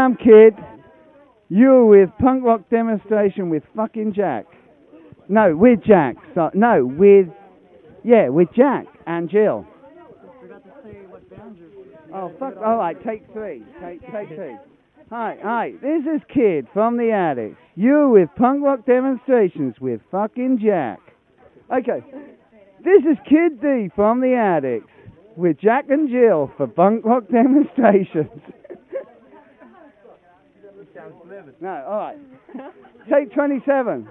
Damn Kid, you're with Punk Rock Demonstration with fucking Jack. No, with Jack. With Jack and Jill. Forgot to say what band you're. Oh, fuck. All right, take three. Take two. Hi, this is Kid from the Addicts. You're with Punk Rock Demonstrations with fucking Jack. Okay, this is Kid D from the Addicts with Jack and Jill for Punk Rock Demonstrations. No, all right. Take 27.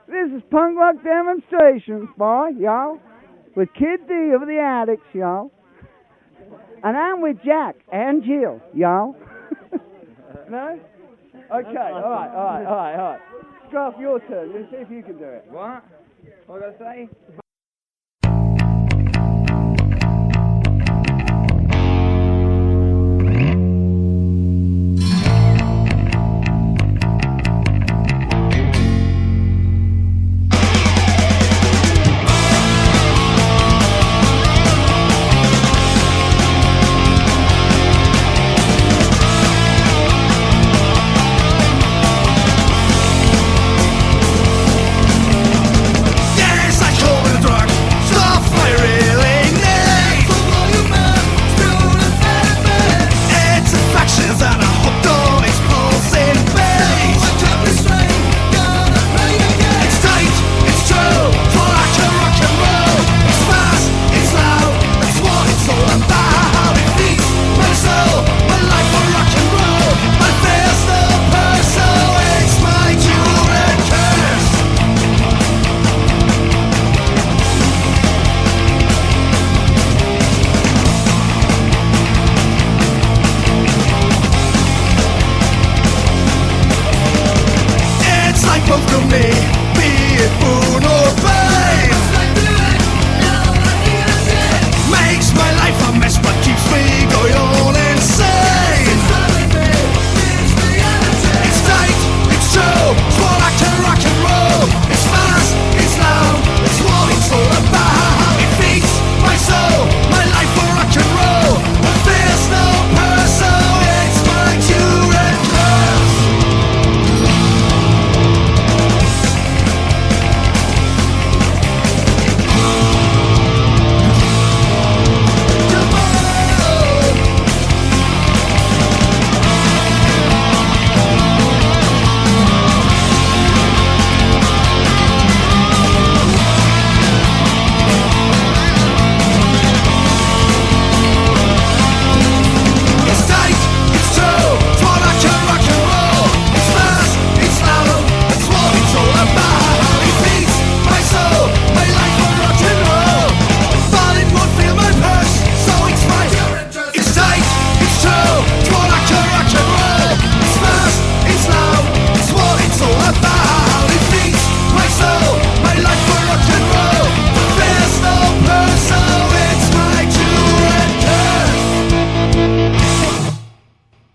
This is Punk Rock Demonstrations, boy, y'all, with Kid D of the Addicts, y'all. And I'm with Jack and Jill, y'all. No? Okay, all right. Scruff, your turn. Let's see if you can do it. What? What I gotta say?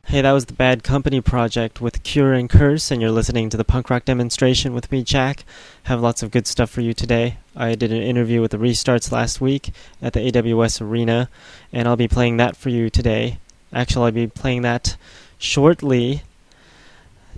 Hey, that was the Bad Company Project with Cure and Curse, and you're listening to the Punk Rock Demonstration with me, Jack. Have lots of good stuff for you today. I did an interview with the Restarts last week at the AWS Arena, and I'll be playing that for you today. Actually, I'll be playing that shortly,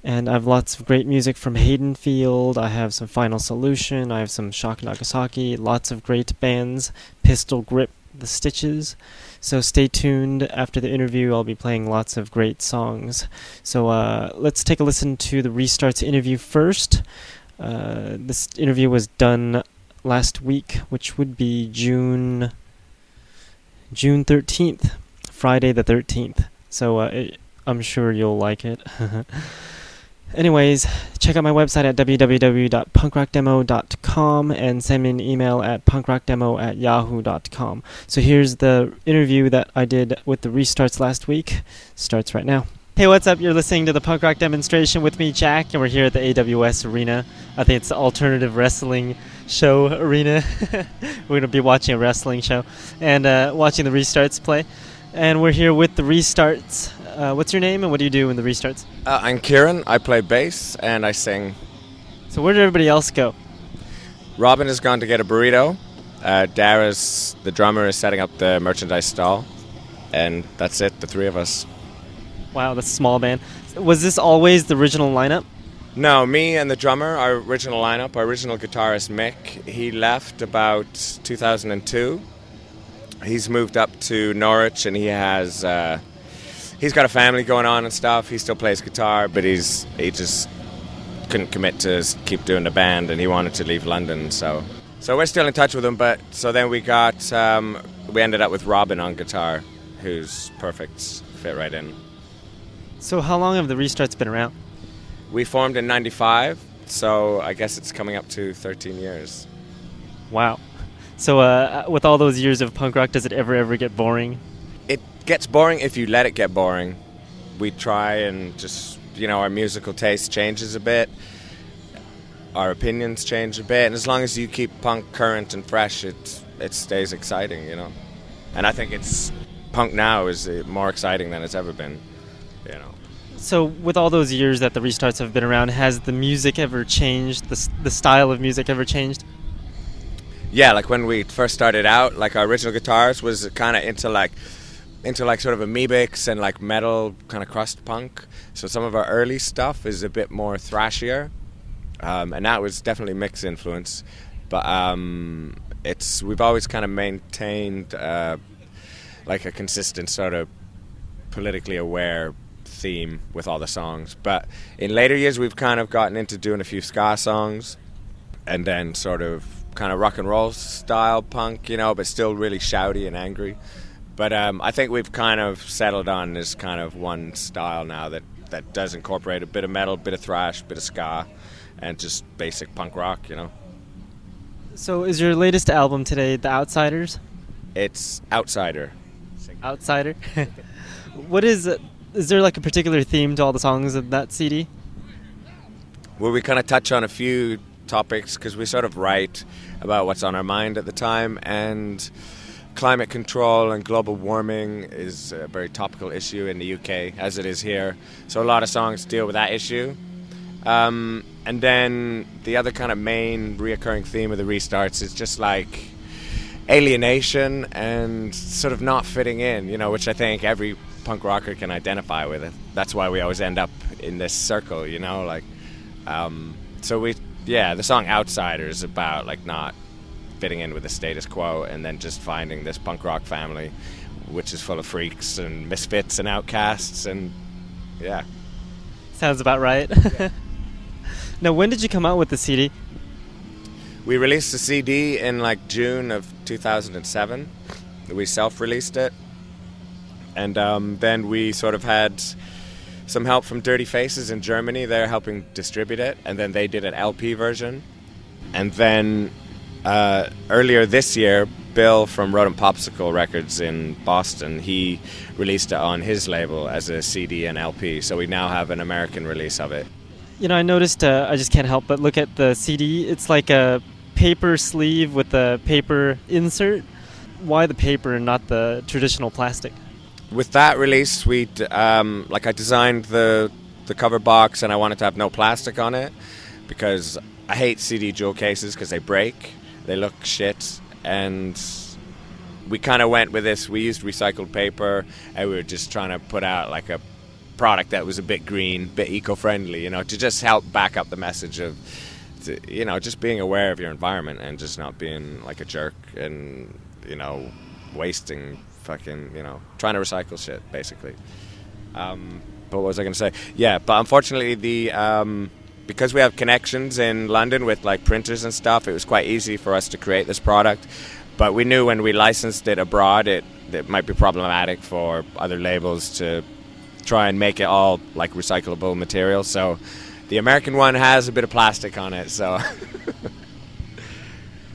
and I have lots of great music from Haydenfield. I have some Final Solution. I have some Shock Nagasaki. Lots of great bands. Pistol Grip, The Stitches. So stay tuned. After the interview, I'll be playing lots of great songs. So let's take a listen to the Restarts interview first. This interview was done last week, which would be June 13th, Friday the 13th. So I'm sure you'll like it. Anyways, check out my website at www.punkrockdemo.com and send me an email at punkrockdemo@yahoo.com. So here's the interview that I did with the Restarts last week. Starts right now. Hey, what's up? You're listening to the Punk Rock Demonstration with me, Jack, and we're here at the AWS Arena. I think it's the Alternative Wrestling Show Arena. We're going to be watching a wrestling show and watching the Restarts play. And we're here with the Restarts. What's your name and what do you do in the Restarts? I'm Kieran. I play bass and I sing. So where did everybody else go? Robin has gone to get a burrito. Dara's, the drummer, is setting up the merchandise stall. And that's it, the three of us. Wow, that's a small band. Was this always the original lineup? No, me and the drummer, our original lineup, our original guitarist Mick, he left about 2002. He's moved up to Norwich and he's got a family going on and stuff. He still plays guitar, but he just couldn't commit to keep doing the band, and he wanted to leave London. So we're still in touch with him. But so then we ended up with Robin on guitar, who's perfect, fit right in. So how long have the Restarts been around? We formed in '95, so I guess it's coming up to 13 years. Wow. So with all those years of punk rock, does it ever get boring? It gets boring if you let it get boring. We try and just, our musical taste changes a bit. Our opinions change a bit. And as long as you keep punk current and fresh, it stays exciting, And I think punk now is more exciting than it's ever been, So with all those years that the Restarts have been around, has the music ever changed? The style of music ever changed? Yeah, like when we first started out, like our original guitarist was kind of into sort of amoebics and like metal kind of crust punk. So some of our early stuff is a bit more thrashier, and that was definitely Mick's influence. But we've always kind of maintained like a consistent sort of politically aware theme with all the songs. But in later years we've kind of gotten into doing a few ska songs, and then sort of kind of rock and roll style punk, but still really shouty and angry. But I think we've kind of settled on this kind of one style now that does incorporate a bit of metal, bit of thrash, bit of ska, and just basic punk rock, So is your latest album today The Outsiders? It's Outsider. Outsider? What is there like a particular theme to all the songs of that CD? Well, we kind of touch on a few topics because we sort of write about what's on our mind at the time, and climate control and global warming is a very topical issue in the UK, as it is here. So a lot of songs deal with that issue. And then the other kind of main reoccurring theme of the Restarts is just like alienation and sort of not fitting in, which I think every punk rocker can identify with it. That's why we always end up in this circle, the song Outsider is about like not fitting in with the status quo, and then just finding this punk rock family which is full of freaks and misfits and outcasts, and yeah. Sounds about right. Yeah. Now, when did you come out with the CD? We released the CD in like June of 2007. We self-released it. And then we sort of had some help from Dirty Faces in Germany. They're helping distribute it. And then they did an LP version. And then earlier this year, Bill from Rodent Popsicle Records in Boston, he released it on his label as a CD and LP. So we now have an American release of it. I noticed, I just can't help but look at the CD. It's like a paper sleeve with a paper insert. Why the paper and not the traditional plastic? With that release, I designed the cover box, and I wanted to have no plastic on it because I hate CD jewel cases because they break, they look shit, and we kind of went with this. We used recycled paper, and we were just trying to put out like a product that was a bit green, a bit eco-friendly, to just help back up the message of, just being aware of your environment and just not being like a jerk and, wasting fucking, trying to recycle shit, basically. But what was I going to say? Yeah, but unfortunately, because we have connections in London with like printers and stuff, it was quite easy for us to create this product. But we knew when we licensed it abroad, it might be problematic for other labels to try and make it all like recyclable material. So the American one has a bit of plastic on it, so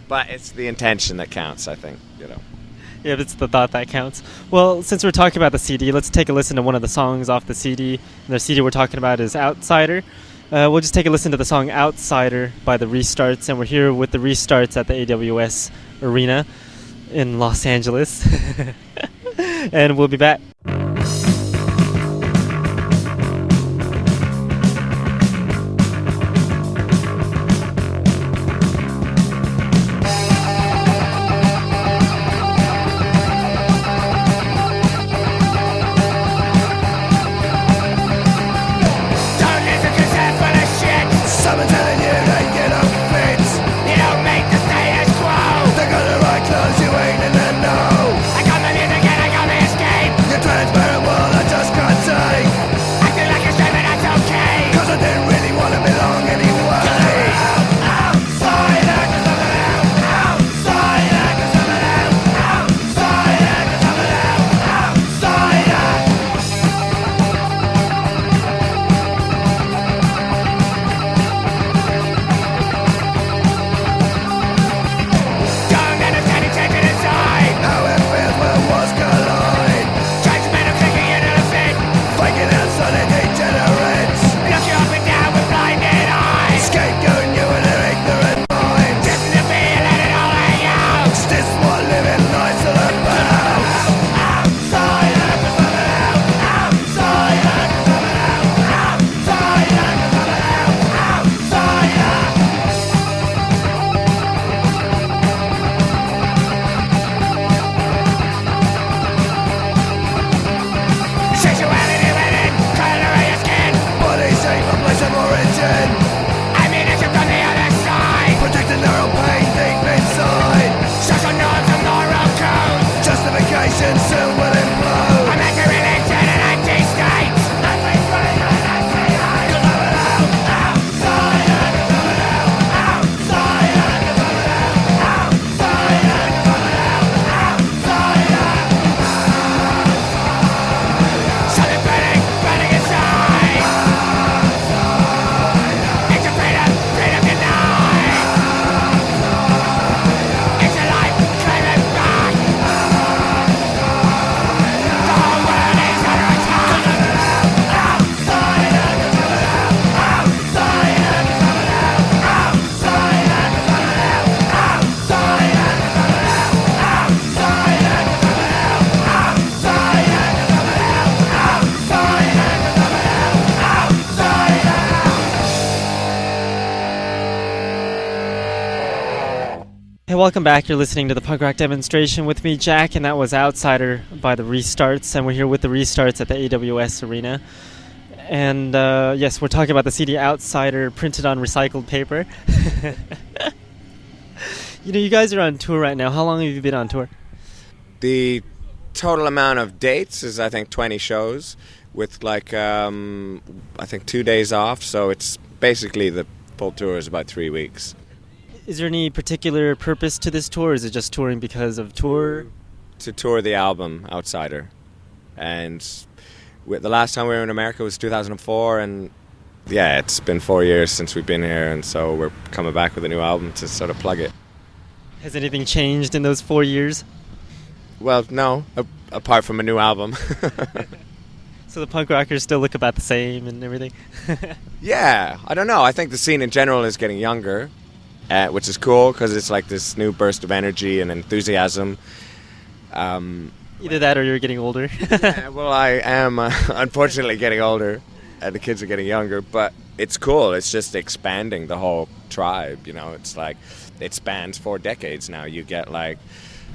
but it's the intention that counts, I think, Yeah, it's the thought that counts. Well, since we're talking about the CD, let's take a listen to one of the songs off the CD. And the CD we're talking about is Outsider. We'll just take a listen to the song Outsider by the Restarts, and we're here with the Restarts at the AWS Arena in Los Angeles. And we'll be back. Hey, welcome back. You're listening to the Punk Rock Demonstration with me, Jack, and that was Outsider by the Restarts, and we're here with the Restarts at the AWS Arena. And yes, we're talking about the CD Outsider printed on recycled paper. You guys are on tour right now. How long have you been on tour? The total amount of dates is, I think, 20 shows with, like, I think 2 days off. So it's basically the full tour is about 3 weeks. Is there any particular purpose to this tour? Or is it just touring because of tour? To tour the album Outsider. And the last time we were in America was 2004, and yeah, it's been 4 years since we've been here, and so we're coming back with a new album to sort of plug it. Has anything changed in those 4 years? Well, no, apart from a new album. So the punk rockers still look about the same and everything? Yeah, I don't know. I think the scene in general is getting younger, which is cool because it's like this new burst of energy and enthusiasm. Either that or you're getting older. Yeah, well, I am unfortunately getting older, and the kids are getting younger, but it's cool. It's just expanding the whole tribe, It's like it spans 4 decades now. You get like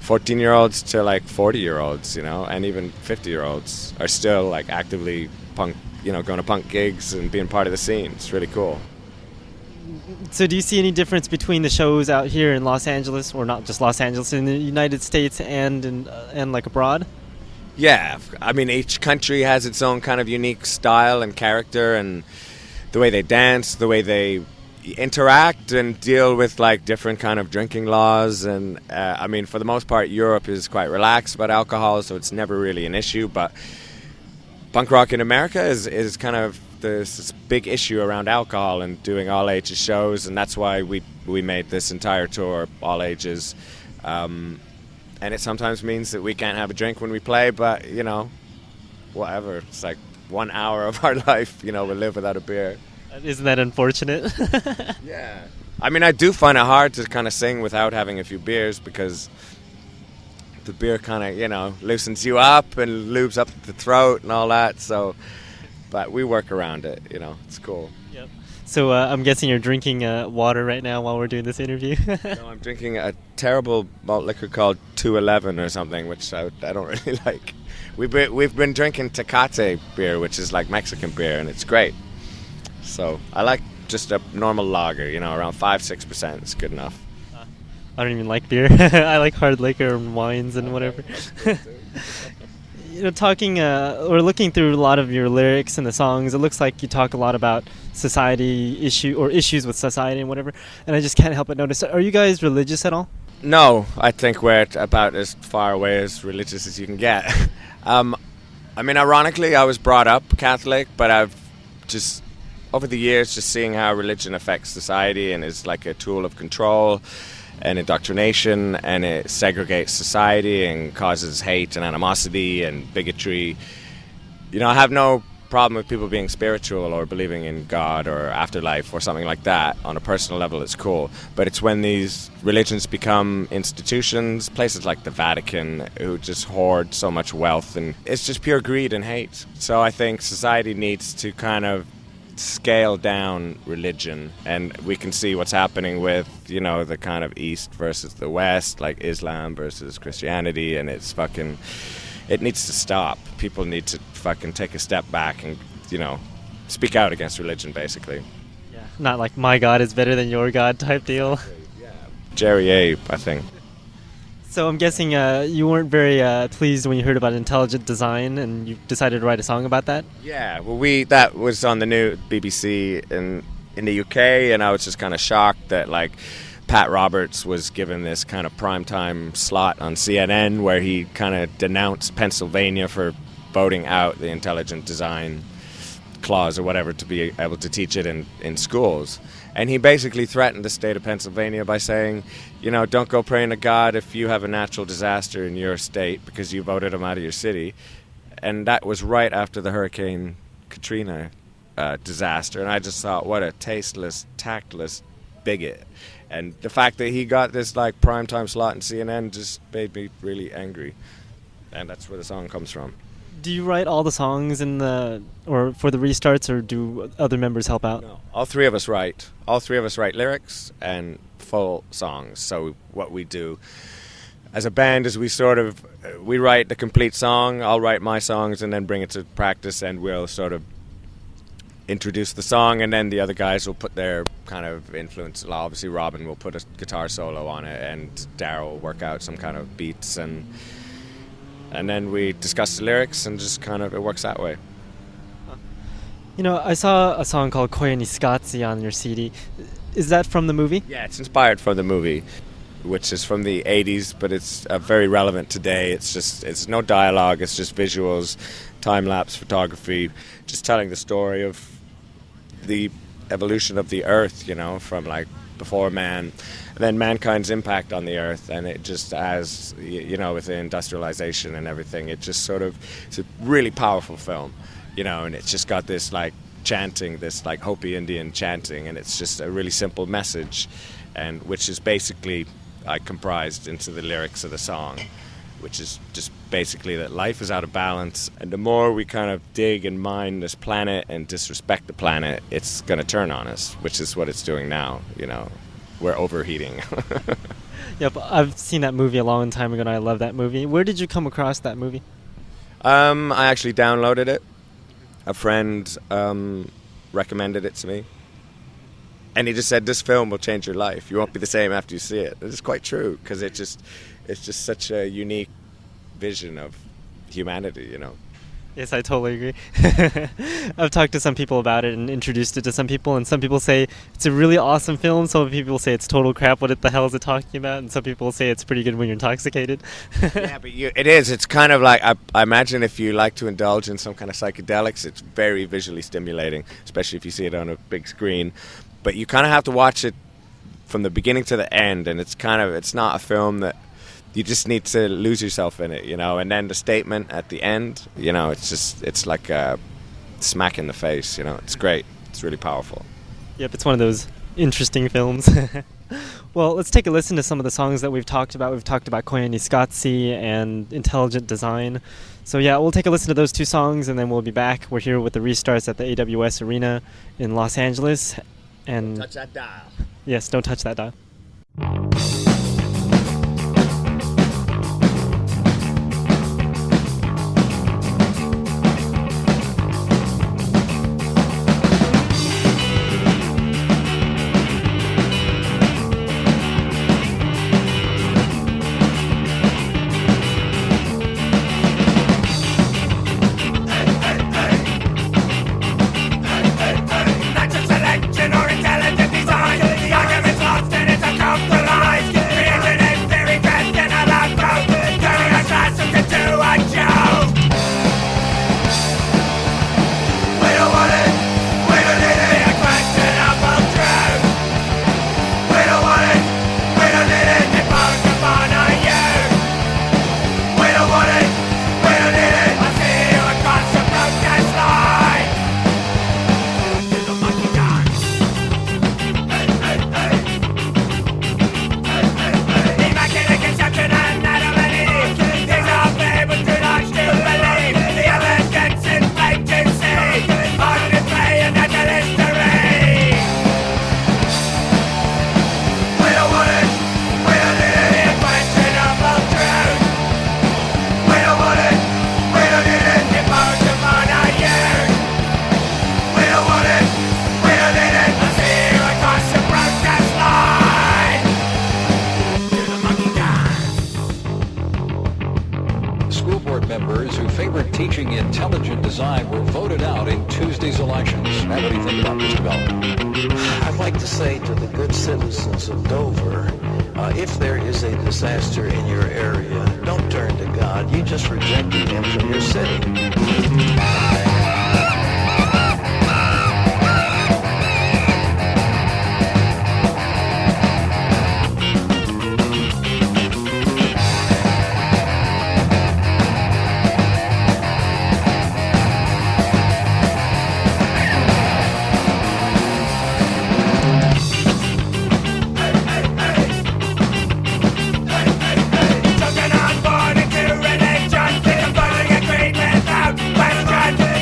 14-year-olds to like 40-year-olds, and even 50-year-olds are still like actively punk, going to punk gigs and being part of the scene. It's really cool. So do you see any difference between the shows out here in Los Angeles, or not just Los Angeles, in the United States and like abroad? Yeah, I mean, each country has its own kind of unique style and character, and the way they dance, the way they interact and deal with like different kind of drinking laws. And I mean, for the most part, Europe is quite relaxed about alcohol, so it's never really an issue. But punk rock in America is kind of there's this big issue around alcohol and doing all ages shows, and that's why we made this entire tour all ages. And it sometimes means that we can't have a drink when we play, but whatever. It's like 1 hour of our life, we live without a beer. Isn't that unfortunate? Yeah. I mean, I do find it hard to kind of sing without having a few beers, because the beer kind of, loosens you up and lubes up the throat and all that, so... But we work around it, it's cool. Yep. So I'm guessing you're drinking water right now while we're doing this interview? No, I'm drinking a terrible malt liquor called 211 or something, which I don't really like. We've been drinking Tecate beer, which is like Mexican beer, and it's great. So I like just a normal lager, around 5-6%. It's good enough. I don't even like beer. I like hard liquor and wines and whatever. Talking or looking through a lot of your lyrics and the songs, it looks like you talk a lot about issues with society and whatever, and I just can't help but notice, are you guys religious at all? No, I think we're about as far away as religious as you can get. I mean, ironically, I was brought up Catholic, but I've just, over the years, just seeing how religion affects society and is like a tool of control and indoctrination, and it segregates society and causes hate and animosity and bigotry. I have no problem with people being spiritual or believing in God or afterlife or something like that. On a personal level, it's cool. But it's when these religions become institutions, places like the Vatican, who just hoard so much wealth, and it's just pure greed and hate. So I think society needs to kind of scale down religion, and we can see what's happening with the kind of East versus the West, like Islam versus Christianity, and it needs to stop. People need to fucking take a step back and speak out against religion, basically. Yeah, not like my God is better than your God type deal. Yeah. Jerry Abe, I think. So I'm guessing you weren't very pleased when you heard about intelligent design, and you decided to write a song about that? Yeah, well, that was on the new BBC in the UK, and I was just kind of shocked that, like, Pat Roberts was given this kind of primetime slot on CNN where he kind of denounced Pennsylvania for voting out the intelligent design clause or whatever to be able to teach it in schools. And he basically threatened the state of Pennsylvania by saying, don't go praying to God if you have a natural disaster in your state because you voted him out of your city. And that was right after the Hurricane Katrina disaster. And I just thought, what a tasteless, tactless bigot. And the fact that he got this like primetime slot in CNN just made me really angry. And that's where the song comes from. Do you write all the songs or for the Restarts, or do other members help out? No, all three of us write. All three of us write lyrics, and full songs. So what we do as a band is we write the complete song. I'll write my songs and then bring it to practice, and we'll sort of introduce the song, and then the other guys will put their kind of influence. Obviously Robin will put a guitar solo on it, and Daryl will work out some kind of beats, and then we discuss the lyrics, and just kind of it works that way. You know, I saw a song called Koya ni Scazzi on your CD. Is that from the movie? Yeah, it's inspired from the movie, which is from the 80s, but it's very relevant today. It's no dialogue, it's just visuals, time-lapse photography, just telling the story of the evolution of the Earth, you know, from like before man, and then mankind's impact on the Earth, and it just as, you know, with the industrialization and everything, it just sort of, it's a really powerful film, you know, and it's just got this like chanting, this like Hopi Indian chanting, and it's just a really simple message, and which is basically comprised into the lyrics of the song, which is just basically that life is out of balance, and the more we kind of dig and mine this planet and disrespect the planet, it's going to turn on us, which is what it's doing now, you know. We're overheating. Yep, I've seen that movie a long time ago, and I love that movie. Where did you come across that movie? I actually downloaded it. A friend recommended it to me. And he just said, this film will change your life. You won't be the same after you see it. It's quite true, because it's just such a unique vision of humanity, you know. Yes, I totally agree. I've talked to some people about it and introduced it to some people, and some people say it's a really awesome film. Some people say it's total crap. What the hell is it talking about? And some people say it's pretty good when you're intoxicated. Yeah, but it is. It's kind of like, I imagine if you like to indulge in some kind of psychedelics, it's very visually stimulating, especially if you see it on a big screen. But you kind of have to watch it from the beginning to the end, and it's not a film that you just need to lose yourself in it, you know. And then the statement at the end, you know, it's like a smack in the face, you know. It's great. It's really powerful. Yep, it's one of those interesting films. Well, let's take a listen to some of the songs that we've talked about. We've talked about Koya ni Scazzi and Intelligent Design. So yeah, we'll take a listen to those two songs, and then we'll be back. We're here with the Restarts at the AWS Arena in Los Angeles. And Don't touch that dial. Yes, don't touch that dial. teaching intelligent design were voted out in Tuesday's elections. Now, what do you think about this development? I'd like to say to the good citizens of Dover, if there is a disaster in your area, don't turn to God. You just rejected him from your city. Took an unborn into religion, converting a creed without question.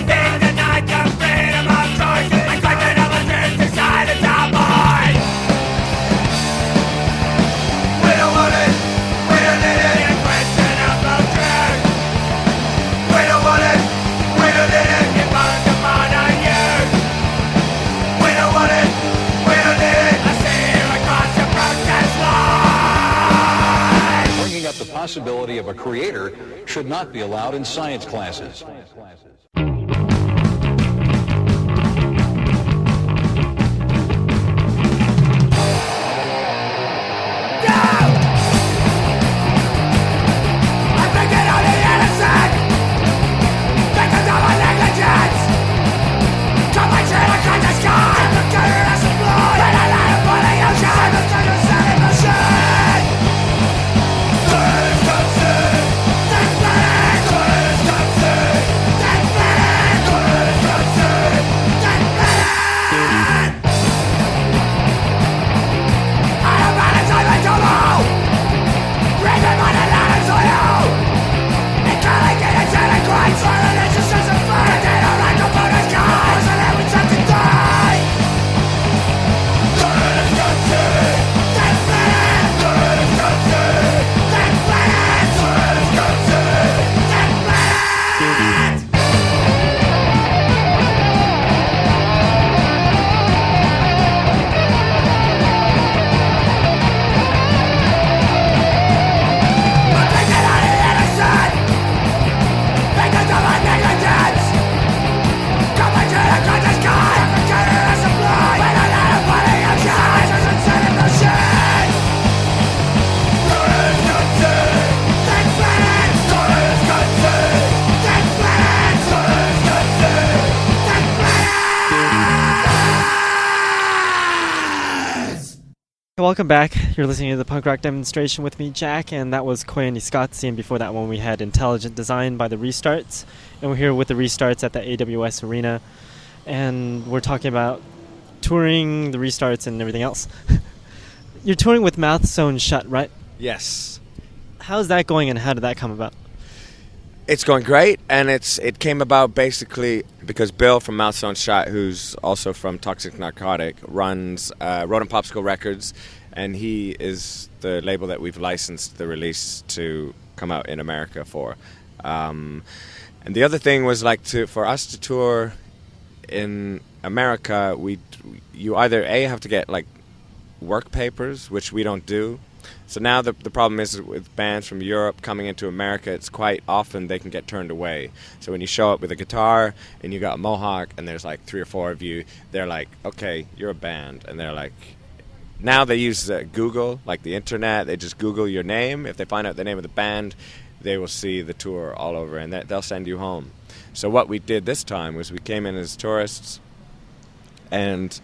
possibility of a creator should not be allowed in science classes. Welcome back. You're listening to the Punk Rock Demonstration with me, Jack, and that was Koyani Scotzi, and before that one we had Intelligent Design by the Restarts, and we're here with the Restarts at the AWS Arena, and we're talking about touring, the Restarts, and everything else. You're touring with Mouth Sewn Shut, right? Yes. How's that going, and how did that come about? It's going great, and it came about basically because Bill from Mouth Sewn Shut, who's also from Toxic Narcotic, runs Rodent Popsicle Records, and he is the label that we've licensed the release to come out in America for. And the other thing was for us to tour in America, you either have to get work papers, which we don't do. So now the problem is with bands from Europe coming into America, it's quite often they can get turned away. So when you show up with a guitar and you got a mohawk and there's 3 or 4 of you, they're like, okay, you're a band. And they're like, now they use Google, the internet. They just Google your name. If they find out the name of the band, they will see the tour all over and they'll send you home. So what we did this time was we came in as tourists and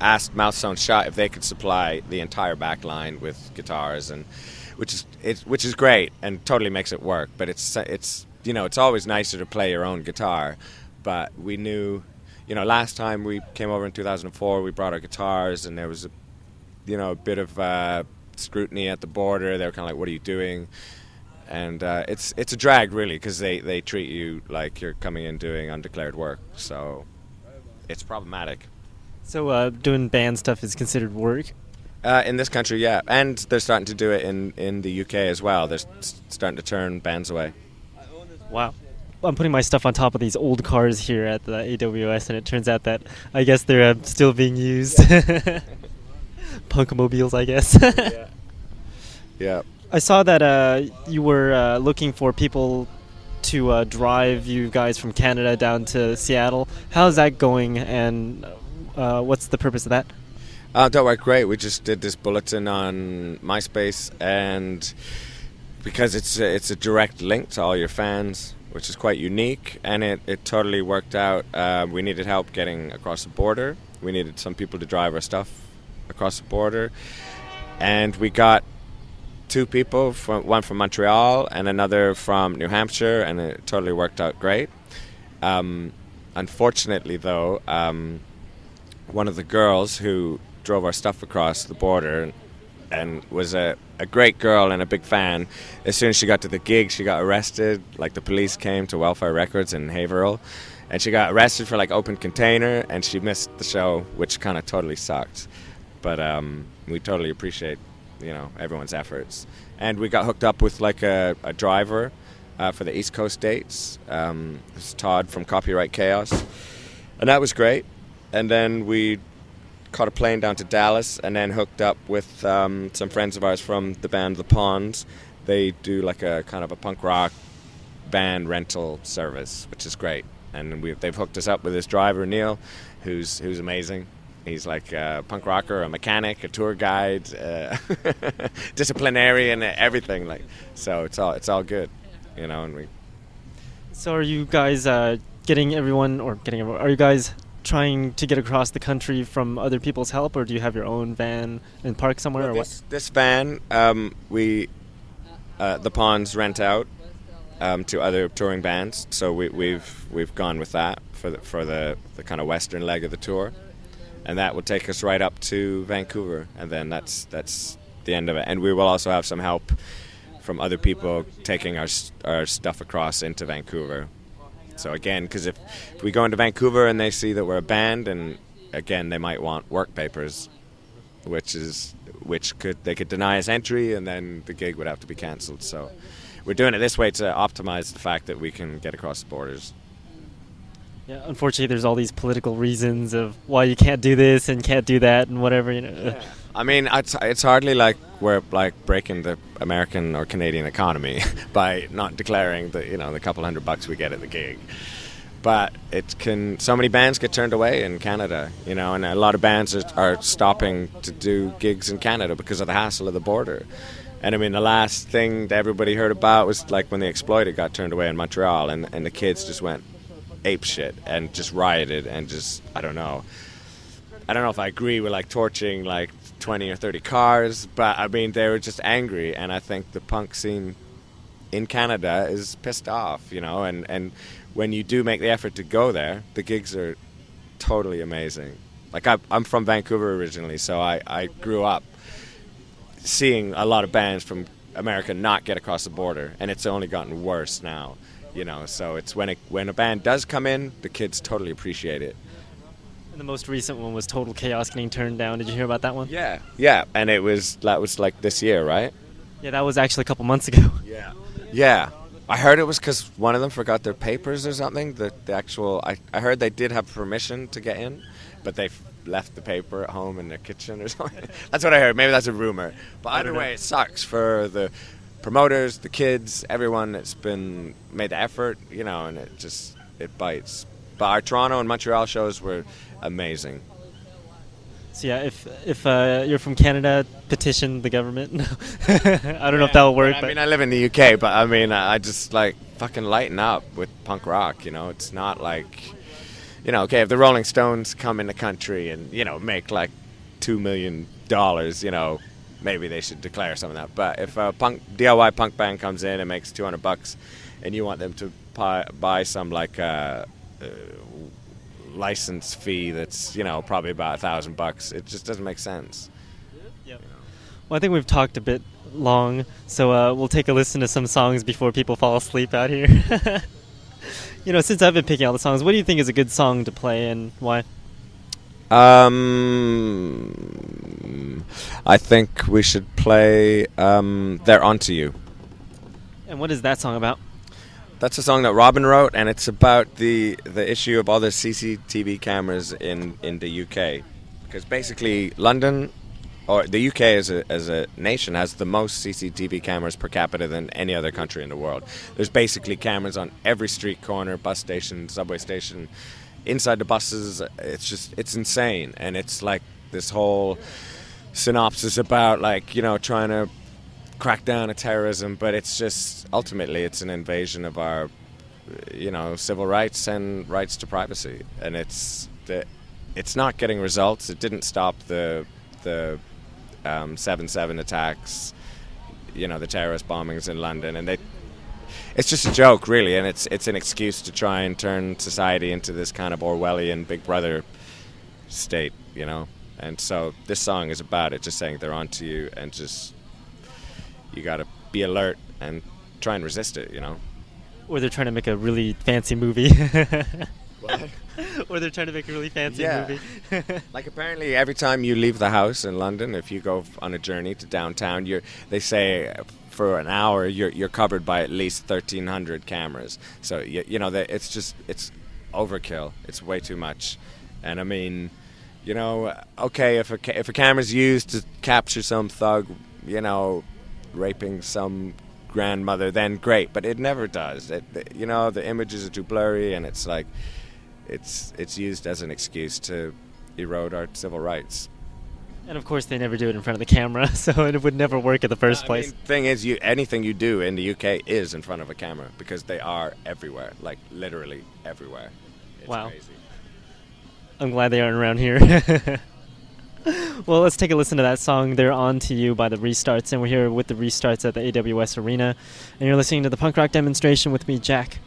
asked Mouth Sewn Shut if they could supply the entire back line with guitars, and which is great and totally makes it work. But it's always nicer to play your own guitar. But we knew, last time we came over in 2004, we brought our guitars, and there was a bit of scrutiny at the border. They were kind of like, "What are you doing?" And it's a drag really, because they treat you like you're coming in doing undeclared work. So it's problematic. So doing band stuff is considered work? In this country, yeah. And they're starting to do it in the UK as well. They're starting to turn bands away. Wow. I'm putting my stuff on top of these old cars here at the AWS, and it turns out that I guess they're still being used. Punkmobiles, I guess. Yeah. I saw that you were looking for people to drive you guys from Canada down to Seattle. How's that going, and what's the purpose of that? That worked great. We just did this bulletin on MySpace, and because it's a direct link to all your fans, which is quite unique, and it totally worked out. We needed help getting across the border. We needed some people to drive our stuff across the border, and we got 2 people, one from Montreal and another from New Hampshire, and it totally worked out great. Unfortunately, though, one of the girls who drove our stuff across the border and was a great girl and a big fan, as soon as she got to the gig, she got arrested. The police came to Welfare Records in Haverhill, and she got arrested for open container, and she missed the show, which kind of totally sucked. But we totally appreciate everyone's efforts, and we got hooked up with a driver for the East Coast dates. It's Todd from Copyright Chaos, and that was great. And then we caught a plane down to Dallas, and then hooked up with some friends of ours from the band The Pawns they do like a kind of a punk rock van rental service, which is great. And they've hooked us up with this driver, Neil, who's amazing. He's like a punk rocker, a mechanic, a tour guide, disciplinarian, everything. Like, so it's all good, you know. And So are you guys are you guys trying to get across the country from other people's help, or do you have your own van and park somewhere? well, or what? this van, the Pawns rent out to other touring bands, so we've gone with that for the kind of western leg of the tour, and that will take us right up to Vancouver, and then that's the end of it. And we will also have some help from other people taking our stuff across into Vancouver. So again, because if we go into Vancouver and they see that we're a band, and again they might want work papers, they could deny us entry, and then the gig would have to be cancelled. So we're doing it this way to optimize the fact that we can get across the borders. Yeah, unfortunately, there's all these political reasons of why you can't do this and can't do that and whatever. Yeah. I mean, it's hardly like we're like breaking the American or Canadian economy by not declaring the couple $100 we get at the gig. But so many bands get turned away in Canada, and a lot of bands are stopping to do gigs in Canada because of the hassle of the border. And I mean, the last thing that everybody heard about was like when the Exploited got turned away in Montreal, and the kids just went ape shit and just rioted and just, I don't know if I agree with like torching like 20 or 30 cars, but I mean, they were just angry, and I think the punk scene in Canada is pissed off, and when you do make the effort to go there, the gigs are totally amazing. Like I'm from Vancouver originally, so I grew up seeing a lot of bands from America not get across the border, and it's only gotten worse now, so it's when a band does come in, the kids totally appreciate it. And the most recent one was Total Chaos getting turned down. Did you hear about that one? Yeah, and that was like this year, right? Yeah, that was actually a couple months ago. Yeah. I heard it was because one of them forgot their papers or something. I heard they did have permission to get in, but they left the paper at home in their kitchen or something. That's what I heard. Maybe that's a rumor. But either way, it sucks for the promoters, the kids, everyone that's been made the effort, and it bites. But our Toronto and Montreal shows were amazing. So yeah, if you're from Canada, petition the government. I don't know if that'll work. I mean, I live in the UK, but I mean, I just like fucking lighten up with punk rock. It's not like, okay, if the Rolling Stones come in the country and make like $2 million, maybe they should declare some of that. But if a DIY punk band comes in and makes $200, and you want them to buy some like license fee that's probably about $1,000, it just doesn't make sense. Yep. Well, I think we've talked a bit long, so we'll take a listen to some songs before people fall asleep out here. Since I've been picking out the songs, what do you think is a good song to play, and why? I think we should play They're Onto You. And what is that song about? That's a song that Robin wrote, and it's about the issue of all the CCTV cameras in the UK. Because basically London, or the UK as a nation, has the most CCTV cameras per capita than any other country in the world. There's basically cameras on every street corner, bus station, subway station, inside the buses. It's insane. And it's like this whole synopsis about like, trying to crack down on terrorism, but it's just ultimately it's an invasion of our civil rights and rights to privacy, and it's not getting results. It didn't stop the 7/7 attacks, the terrorist bombings in London, and it's just a joke really, and it's an excuse to try and turn society into this kind of Orwellian Big Brother state, and so this song is about it, just saying they're onto you, and just you gotta be alert and try and resist it, Or they're trying to make a really fancy movie. What? Or they're trying to make a really fancy movie. Like apparently every time you leave the house in London, if you go on a journey to downtown, they say for an hour you're covered by at least 1,300 cameras. So it's overkill. It's way too much. And I mean, okay, if a camera's used to capture some thug, raping some grandmother, then great. But it never does. The images are too blurry, and it's like it's used as an excuse to erode our civil rights. And of course, they never do it in front of the camera, so it would never work in the first place. Thing is, anything you do in the UK is in front of a camera because they are everywhere, like literally everywhere. It's Wow. crazy. I'm glad they aren't around here. Well, let's take a listen to that song, They're On To You by the Restarts, and we're here with the Restarts at the AWS Arena, and you're listening to the punk rock demonstration with me, Jack.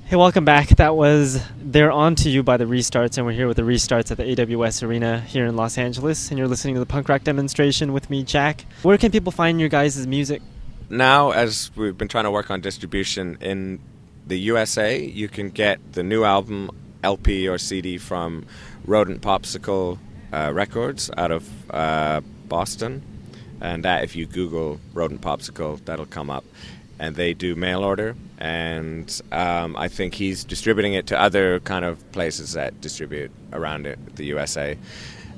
Hey, welcome back. That was They're On To You by the Restarts, and we're here with the Restarts at the AWS Arena here in Los Angeles, and you're listening to the punk rock demonstration with me, Jack. Where can people find your guys' music? Now, as we've been trying to work on distribution in the USA, you can get the new album, LP or CD, from Rodent Popsicle Records out of Boston. And that, if you Google Rodent Popsicle, that'll come up. And they do mail order, and I think he's distributing it to other kind of places that distribute around the USA.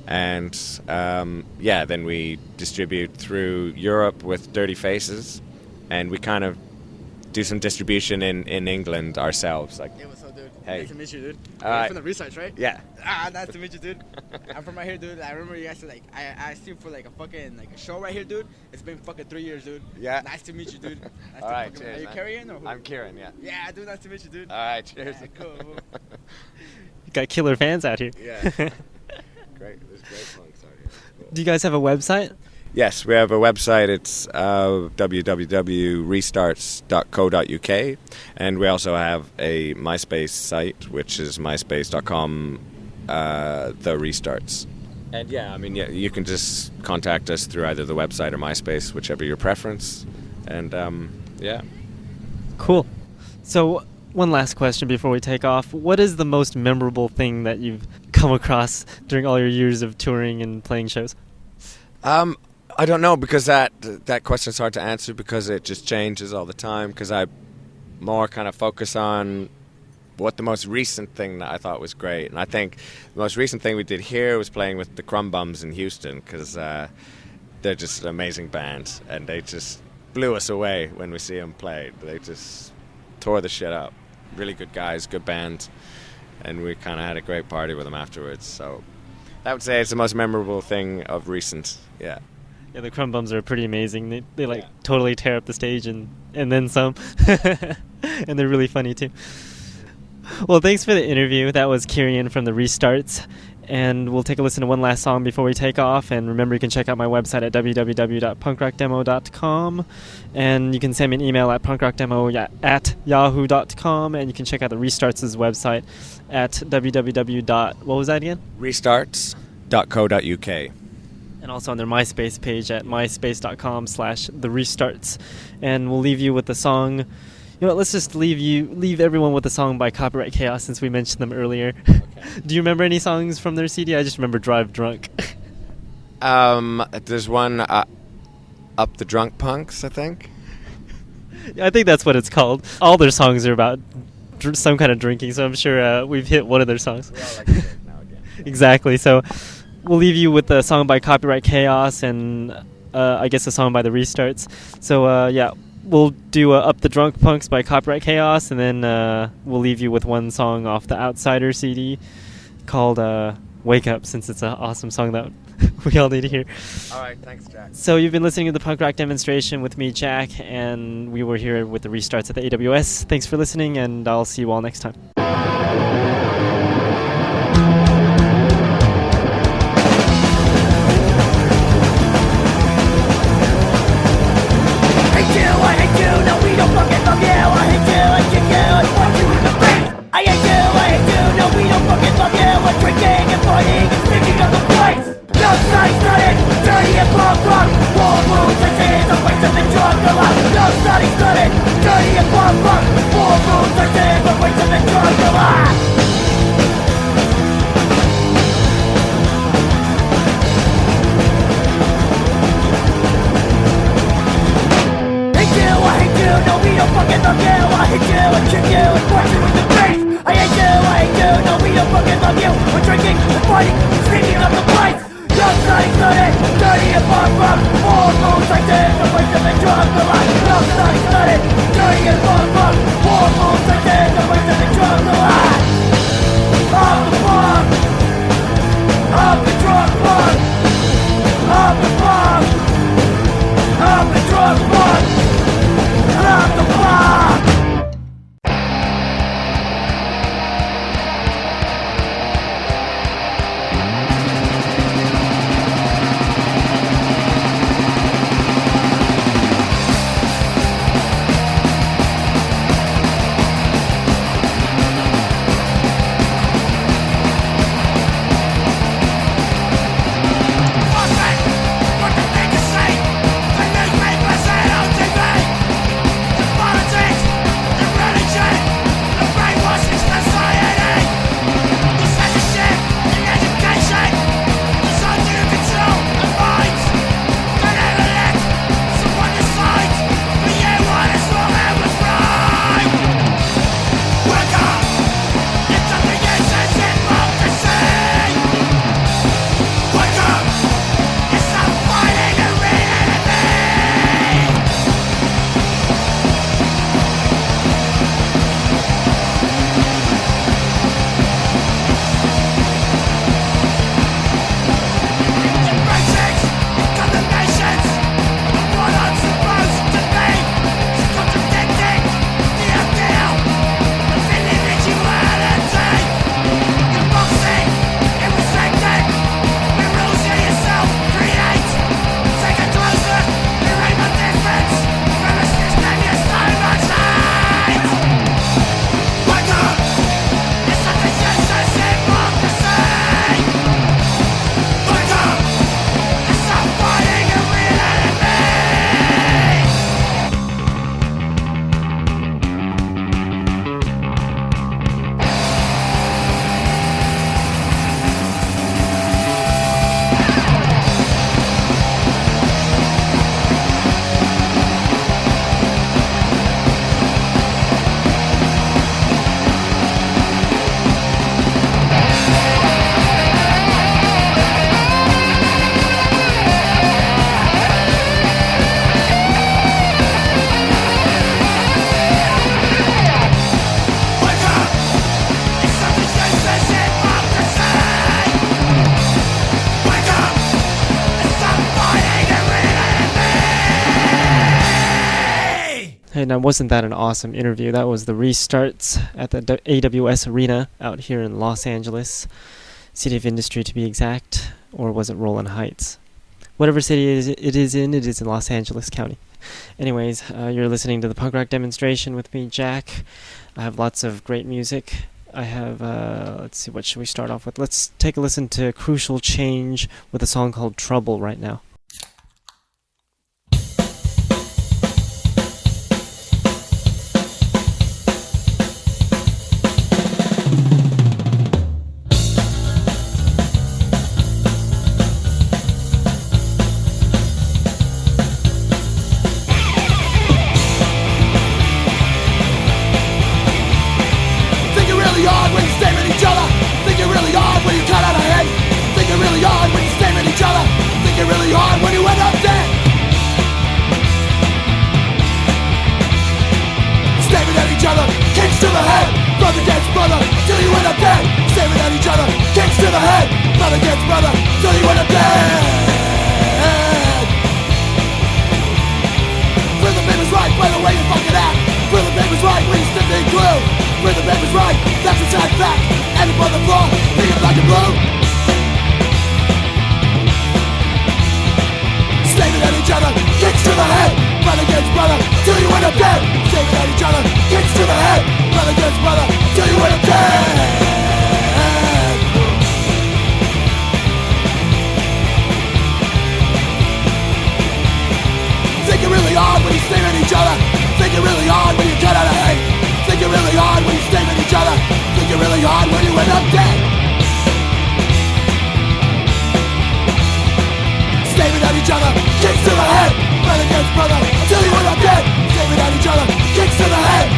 And then we distribute through Europe with Dirty Faces, and we kind of do some distribution in England ourselves. Like, Hey, what's up, dude? Hey. Nice to meet you, dude. Alright. You're from the Research, right? yeah. Nice to meet you, dude. I'm from right here, dude. I remember you guys I asked you for like a show right here, dude. It's been fucking 3 years, dude. Yeah. Nice to meet you, dude. Nice to Alright, fucking- cheers, Are you man. Carrion or who? I'm Kieran, yeah. Yeah, dude. Nice to meet you, dude. All right, cheers. Yeah, cool. You got killer fans out here. Yeah. Great. There's great punks out here. Cool. Do you guys have a website? Yes, we have a website. It's www.restarts.co.uk, and we also have a MySpace site, which is myspace.com, The Restarts. And you can just contact us through either the website or MySpace, whichever your preference. And Cool. So, one last question before we take off. What is the most memorable thing that you've come across during all your years of touring and playing shows? I don't know, because that question's hard to answer because it just changes all the time. Because I more kind of focus on what the most recent thing that I thought was great, and I think the most recent thing we did here was playing with the Crumb Bums in Houston, because they're just an amazing band, and they just blew us away when we see them play. They just tore the shit up. Really good guys, good band, and we kind of had a great party with them afterwards. So I would say it's the most memorable thing of recent. Yeah. Yeah, the Crumb Bums are pretty amazing. They Yeah. totally tear up the stage and then some. And they're really funny too. Well, thanks for the interview. That was Kieran from the Restarts. And we'll take a listen to one last song before we take off. And remember, you can check out my website at www.punkrockdemo.com. And you can send me an email at punkrockdemo@yahoo.com. And you can check out the Restarts' website at www. What was that again? Restarts.co.uk. And also on their MySpace page at myspace.com/therestarts. And we'll leave you with the song. You know what, let's just leave everyone with a song by Copyright Chaos since we mentioned them earlier. Okay. Do you remember any songs from their CD? I just remember Drive Drunk. There's one, Up the Drunk Punks, I think. I think that's what it's called. All their songs are about some kind of drinking, so I'm sure we've hit one of their songs. We all like to drink now again. Exactly, so we'll leave you with a song by Copyright Chaos and I guess a song by the Restarts. So yeah, we'll do Up the Drunk Punks by Copyright Chaos, and then we'll leave you with one song off the Outsider CD called Wake Up, since it's an awesome song that we all need to hear. All right, thanks, Jack. So you've been listening to the Punk Rock Demonstration with me, Jack, and we were here with the Restarts at the AWS. Thanks for listening, and I'll see you all next time. Hey, now wasn't that an awesome interview? That was the Restarts at the AWS Arena out here in Los Angeles, City of Industry to be exact, or was it Rowland Heights? Whatever city it is in Los Angeles County. Anyways, you're listening to the Punk Rock Demonstration with me, Jack. I have lots of great music. I have, let's see, what should we start off with? Let's take a listen to Crucial Change with a song called Trouble right now. Kicks to the head, brother against brother, until you end up dead. Saving at each other, kicks to the head,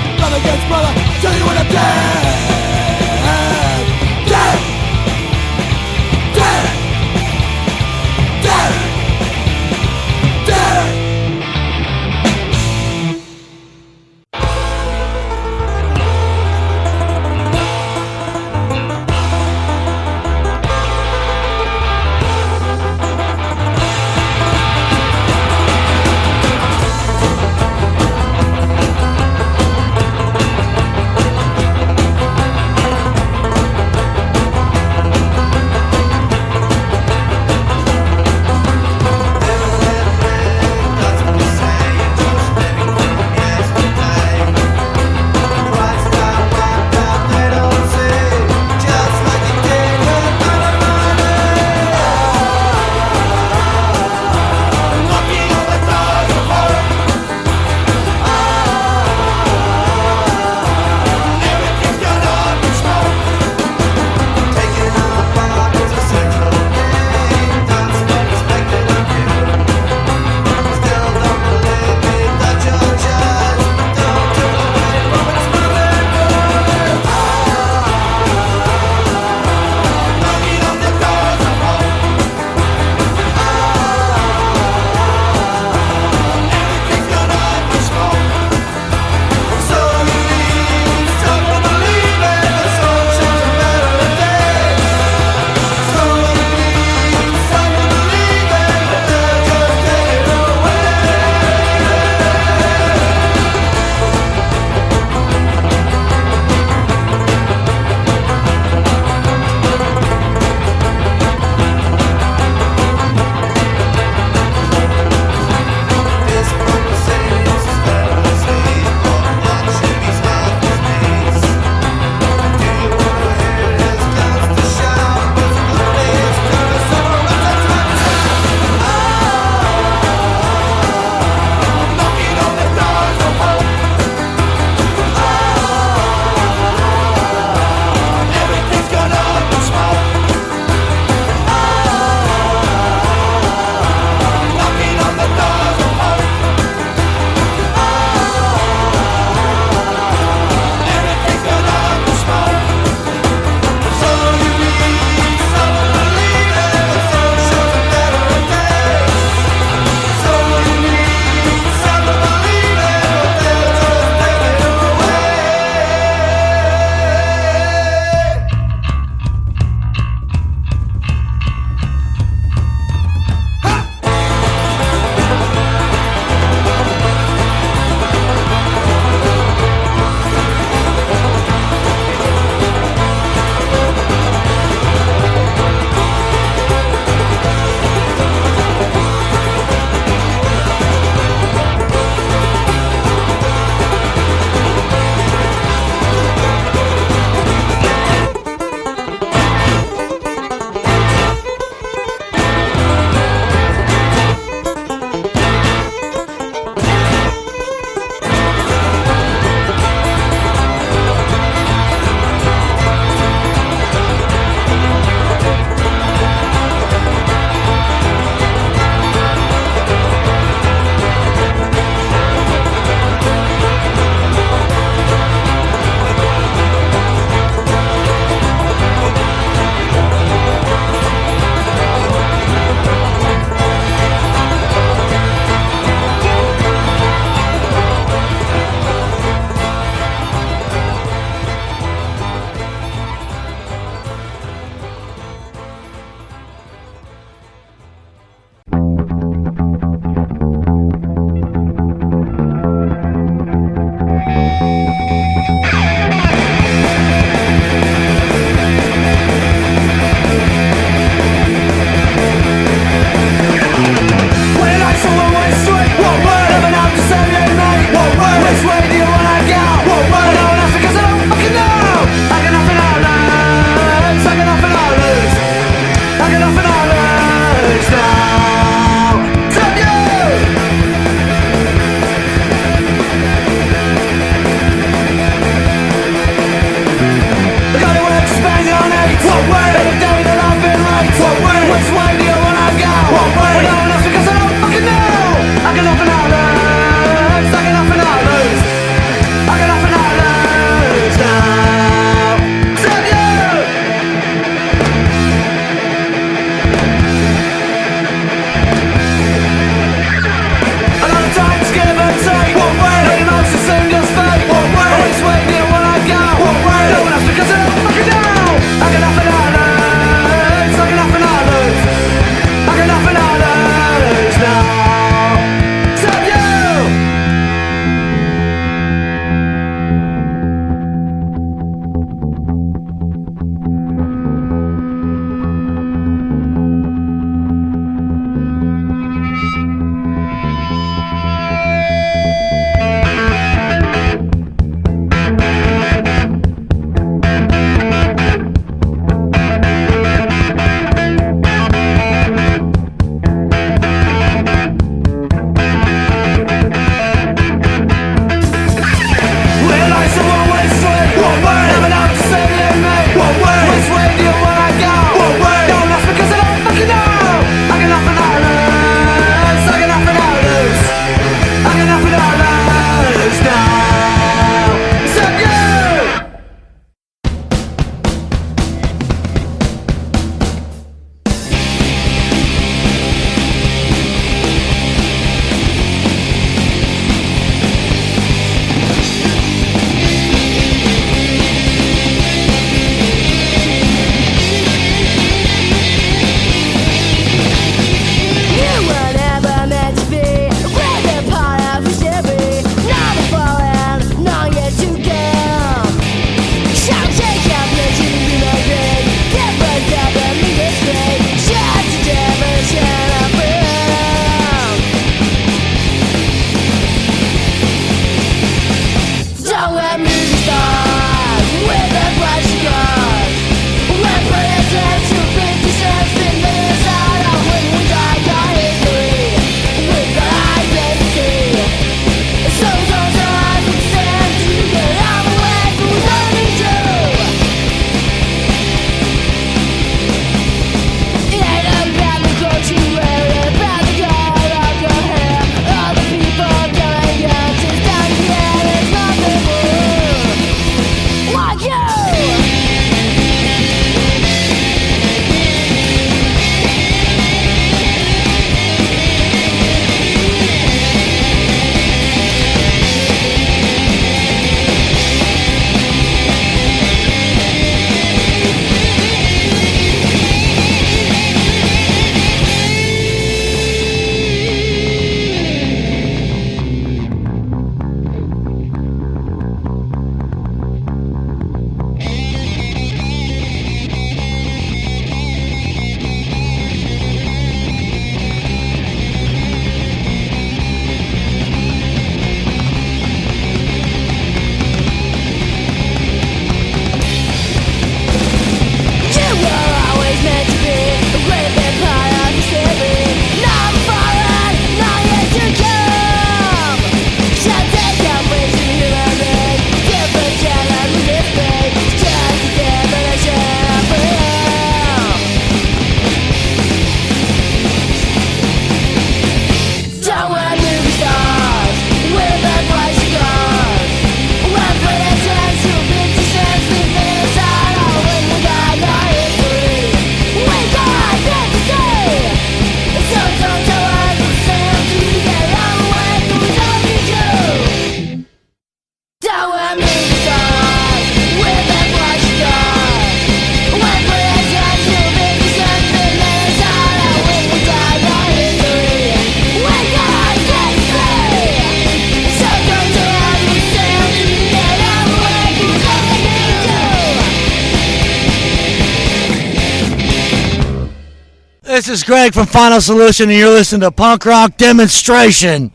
This is Greg from Final Solution, and you're listening to Punk Rock Demonstration.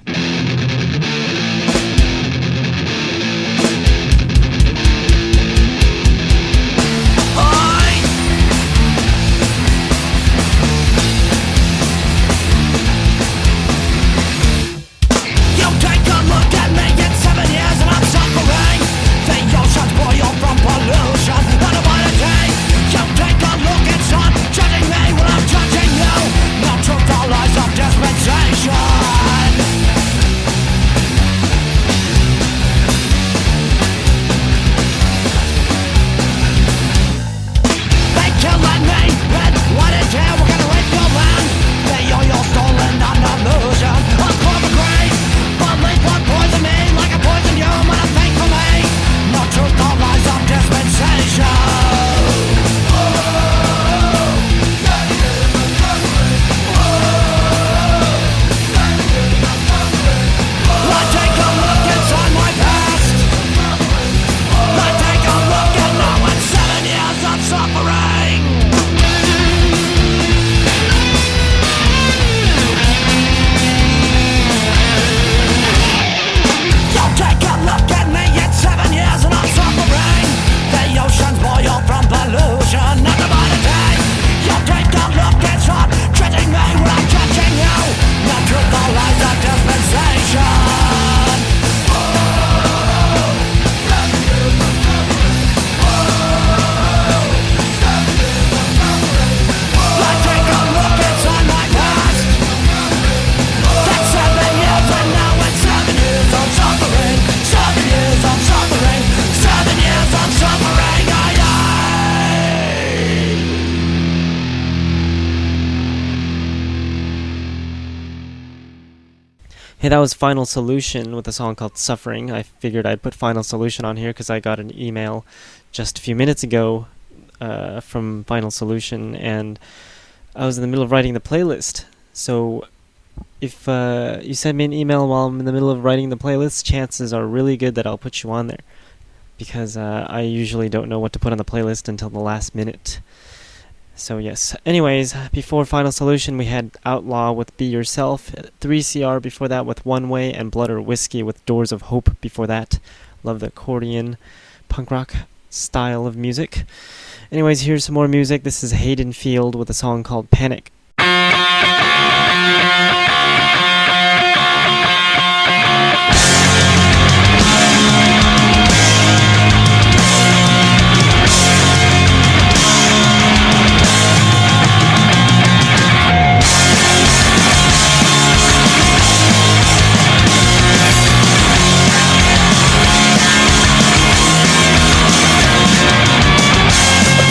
Hey, that was Final Solution with a song called Suffering. I figured I'd put Final Solution on here because I got an email just a few minutes ago from Final Solution, and I was in the middle of writing the playlist. So if you send me an email while I'm in the middle of writing the playlist, chances are really good that I'll put you on there, because I usually don't know what to put on the playlist until the last minute. So yes. Anyways, before Final Solution, we had Outlaw with Be Yourself, 3CR before that with One Way, and Blood or Whiskey with Doors of Hope before that. Love the accordion punk rock style of music. Anyways, here's some more music. This is Hayden Field with a song called Panic.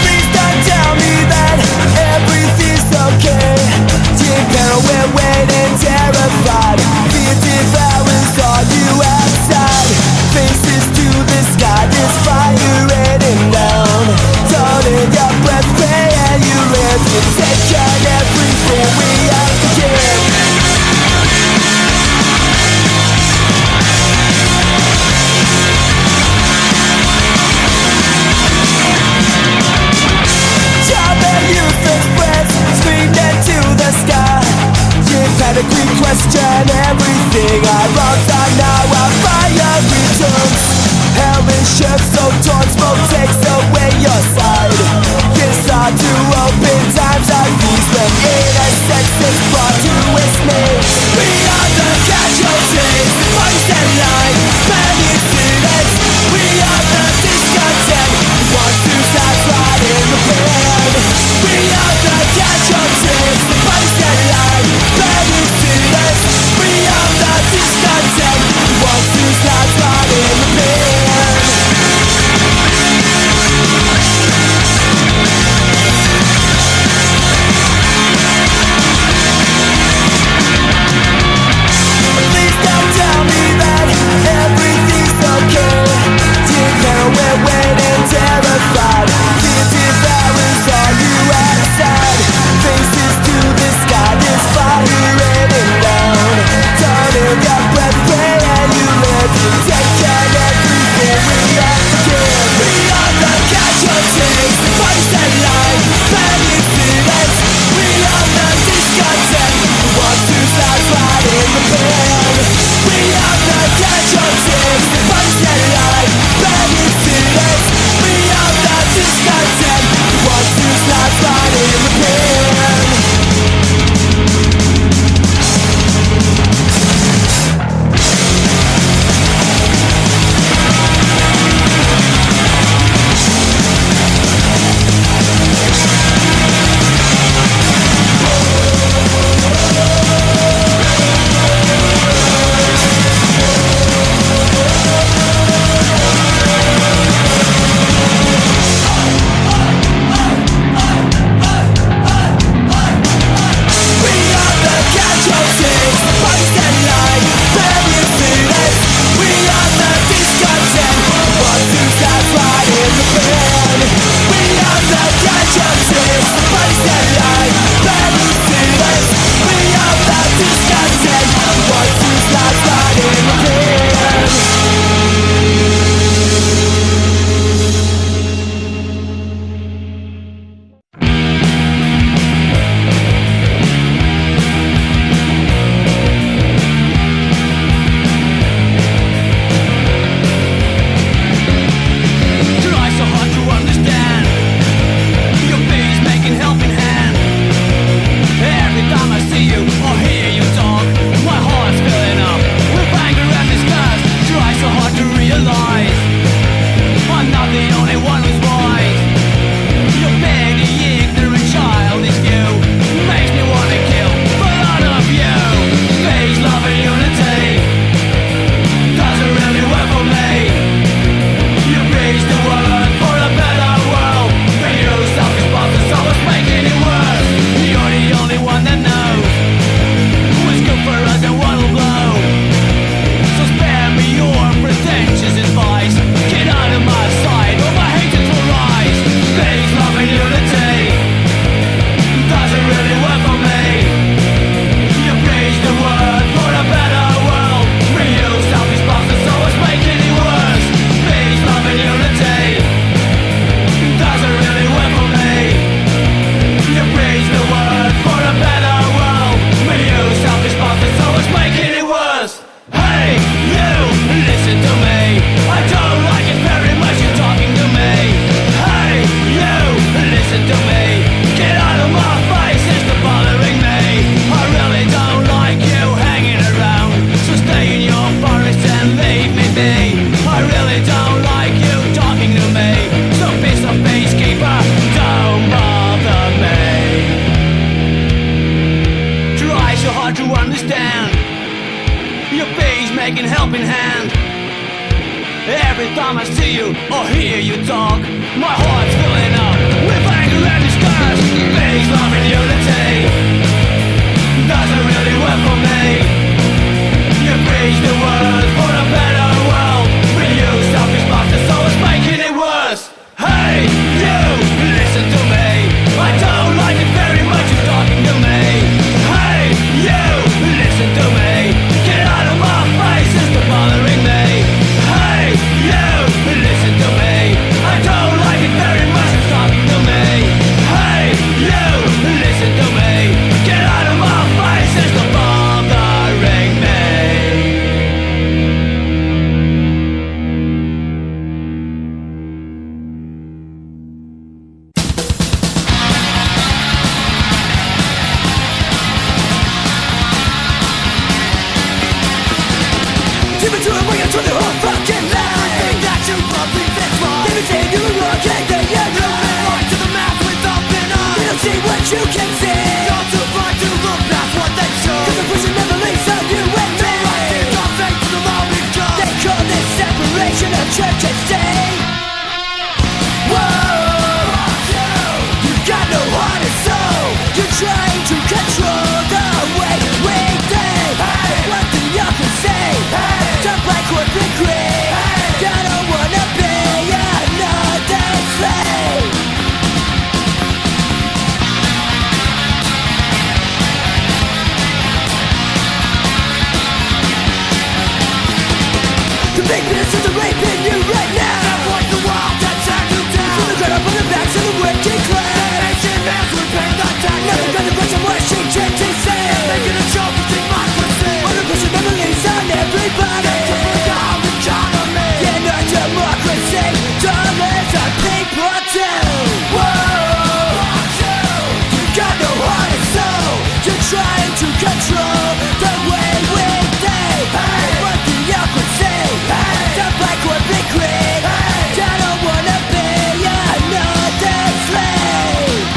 Please don't tell me that everything's okay. Every time I see you or hear you talk, my heart's filling up with anger and disgust. Peace, love and unity doesn't really work for me. You preach the words for a better world, but you selfish bastard, so it's making it worse. Hey, you, listen to me. I don't like it very much, you're talking to me. Hey, you, listen to me. Get out of my face, it's not bothering me. Hey, you, listen to me. I don't like it very much, you're talking to me. Hey, you, listen to me. Get out of my face, it's not bothering me. Give it to him, bring it to the whole fucking line. I think that you probably think wrong. They say you were wrong, can't get you right. Right to the mouth with open eyes. They don't see what you can see. You're too blind to look past what they show. Cause the person never leaves on you and me. Don't fake to the lonely God. They call this separation of church and state. Whoa, you got no heart and soul. You're trying to control the way we think. What do you can say? Jump like corporate greed. I don't wanna be another slave. The big business is raping you right now. That was the world that turned you down. From the ground up on the backs of the working class. Asian man's will pay the tax. Nothing gonna break some Washington DC. Making a joke of democracy. All the pressure never leaves on everybody. Yeah, no democracy, dollars are people too. Whoa, you got no heart and soul. You're trying to control the way we think. What the young say? Jump like corporate greed. I don't wanna be another slave.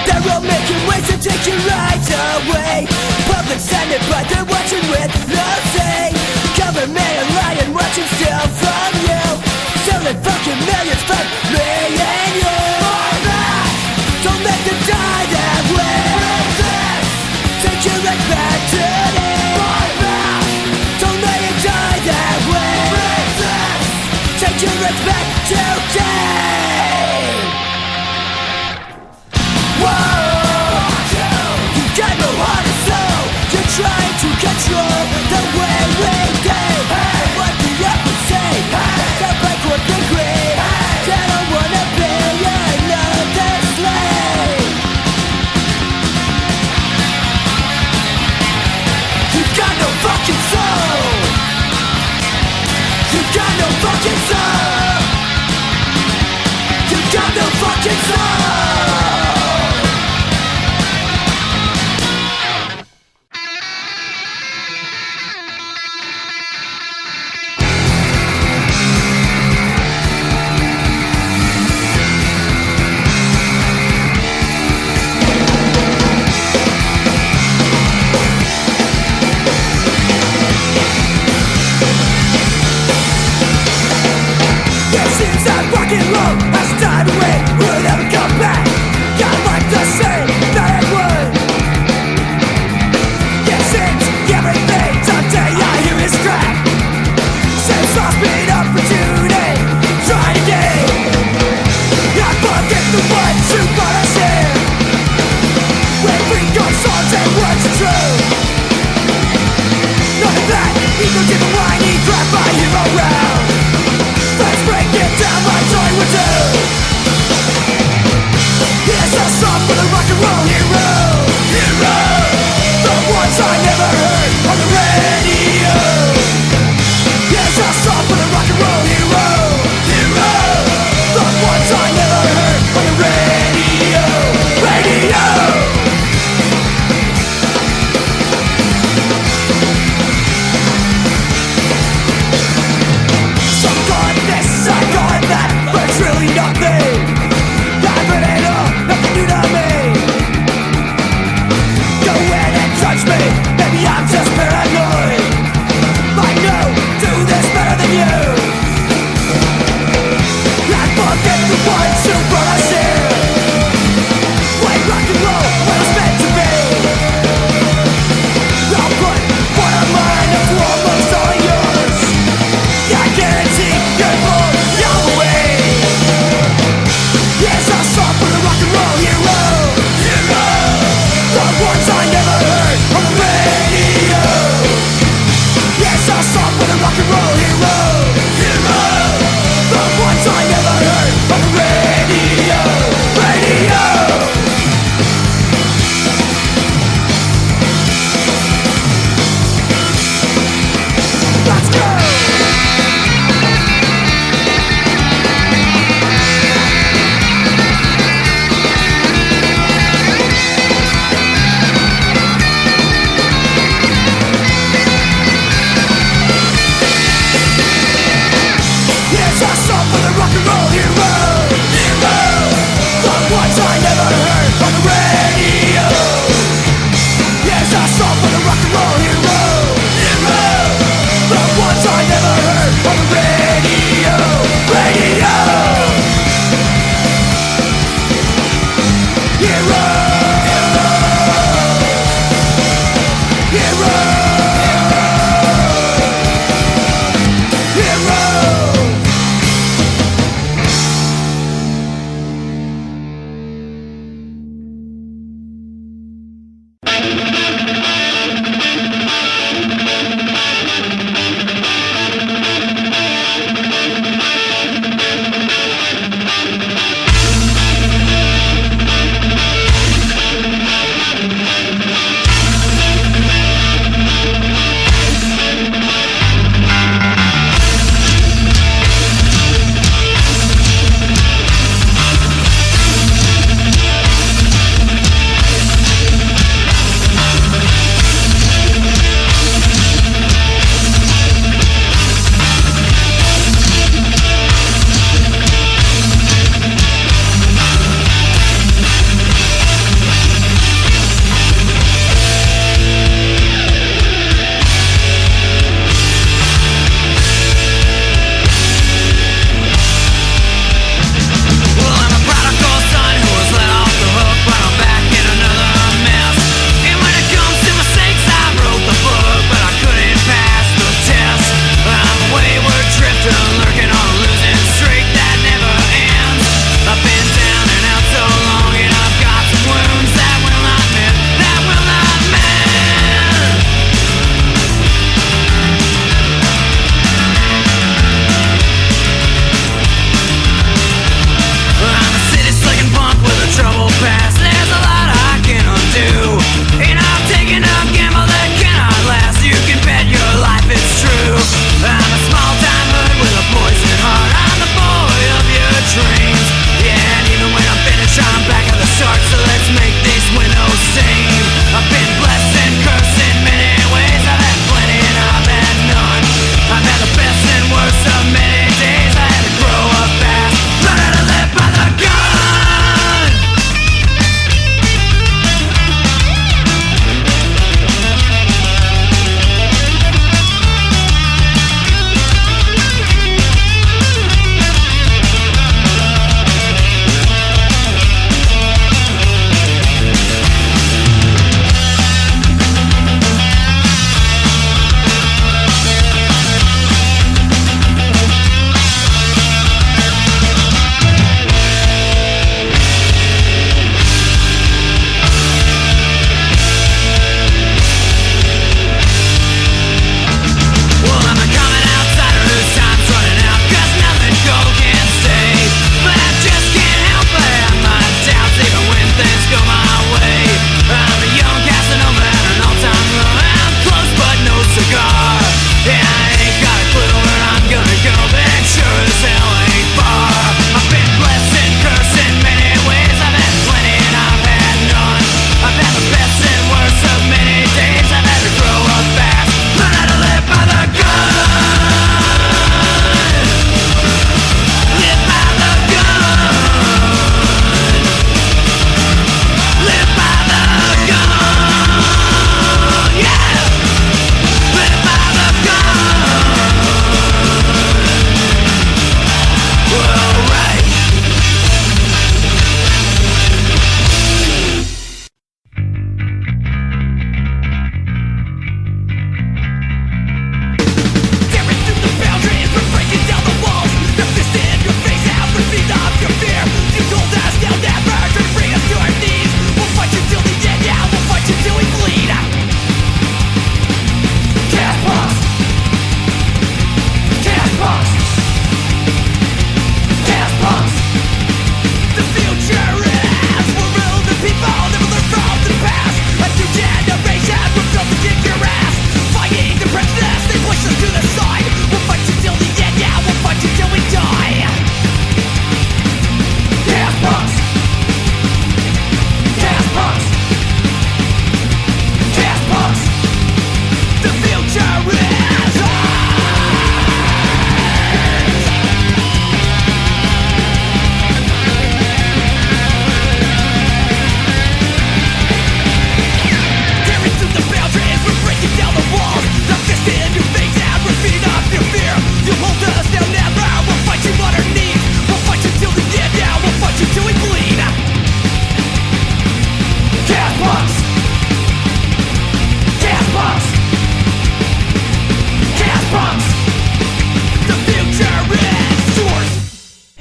They're all making ways to take your rights away. Public standard, but they're watching with no say. Government and lying, watching steal from you. Selling fucking millions from me and you. Don't make them die that way. Take your rights back today. Don't let it die that way. Take your rights back today. Whoa, you got no heart and soul. You're trying to control the way we think. What do you say? Don't break what they agree. I don't wanna be another slave. You got no fucking soul. You got no fucking soul. You got no fucking soul. Since that fucking love has died away, we'll never come back. God like the same bad word. Yeah, since everything today I hear is crap. Since I've been up for today, trying again. I forget the ones who brought us in. When we got songs and words are true. None of that equals even whiny crap I hear around. Let's break it down like joy would do. Here's a song for the rock and roll hero. Hero, the ones I never heard on the radio. Here's a song for the rock and roll hero. Hero, the ones I never heard on the radio. Radio.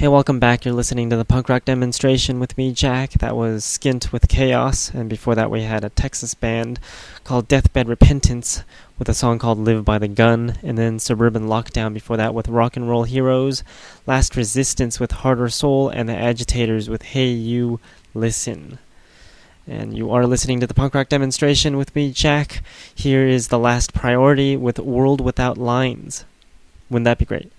Hey, welcome back. You're listening to the Punk Rock Demonstration with me, Jack. That was Skint with Chaos, and before that we had a Texas band called Deathbed Repentance with a song called Live by the Gun, and then Suburban Lockdown before that with Rock and Roll Heroes, Last Resistance with Harder Soul, and the Agitators with Hey You, Listen. And you are listening to the Punk Rock Demonstration with me, Jack. Here is The Last Priority with World Without Lines. Wouldn't that be great?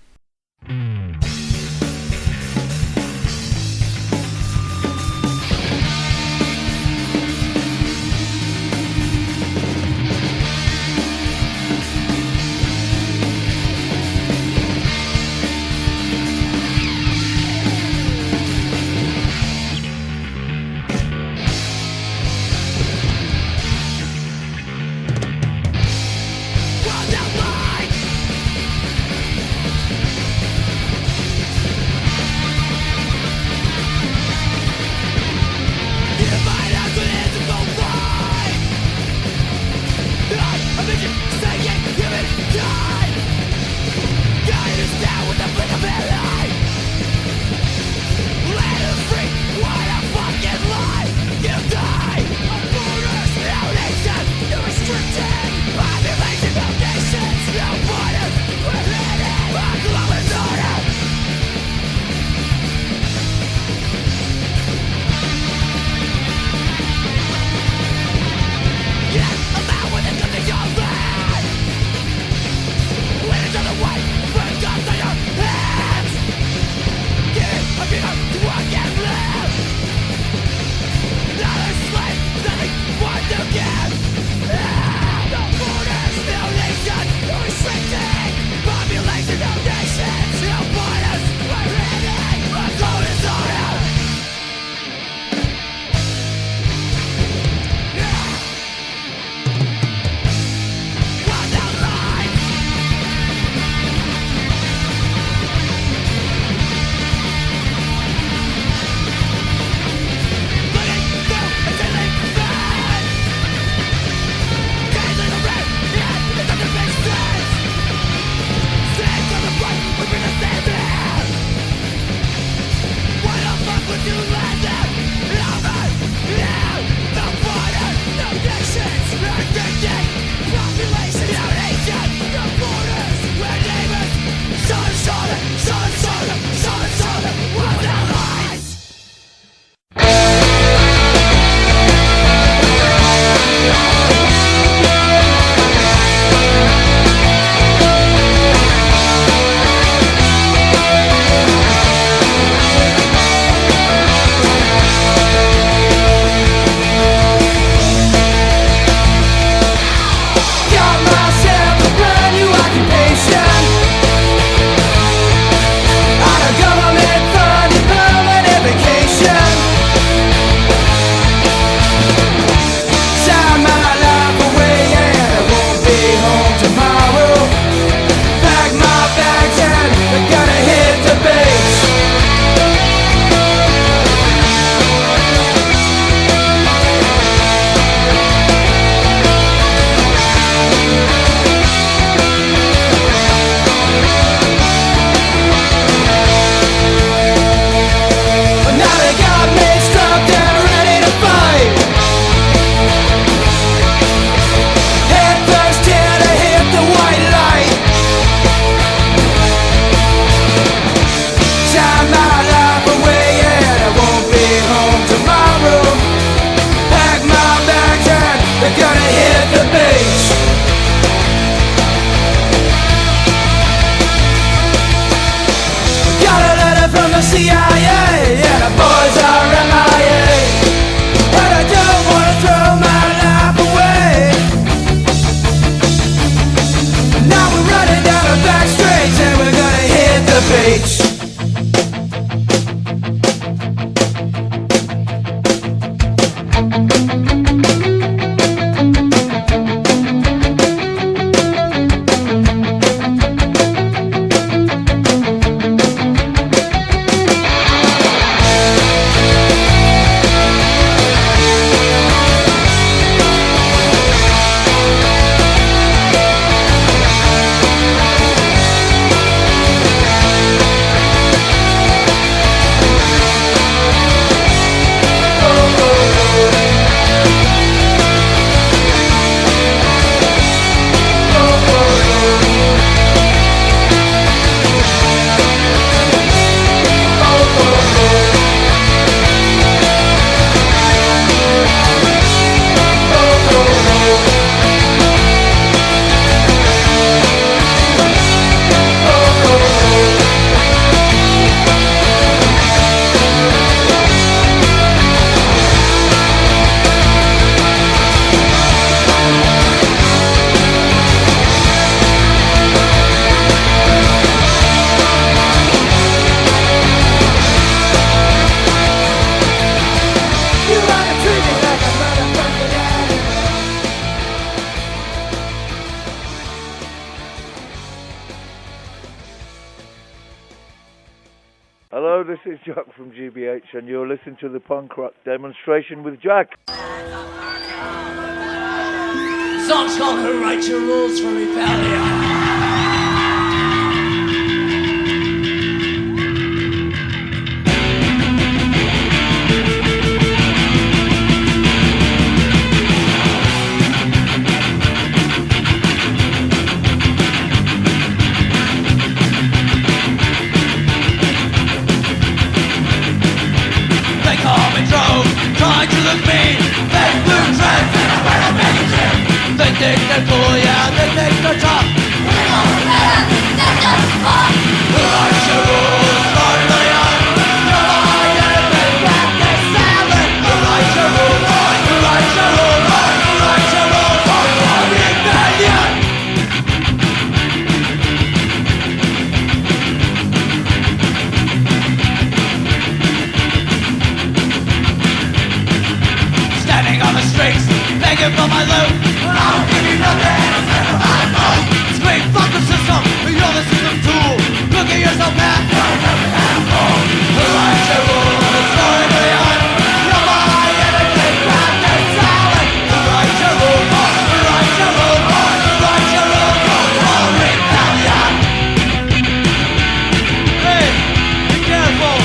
Jack from GBH, and you're listening to the punk rock demonstration with Jack. Song's called Who Writes Your Rules for Rebellion. Trying to look mean, fake blue trends, and I wear a many trim. They think they're cool, yeah, they think they're tough. We don't care, they're just fun. Who writes your rules for rebellion? Nobody can make practice salad. Who writes your rules? Who writes your rules? Who writes your rules for rebellion? Standing on the streets, begging for my loot. I don't give you nothing, I'm never my food. Scream, fuck the system, you're the system tool. Look at yourself, man, you're never that fool. Who writes your rules for rebellion? Nobody ever can grab their salad. Who writes your rules? Who writes your rules? Who writes your rules for rebellion? Hey, be careful.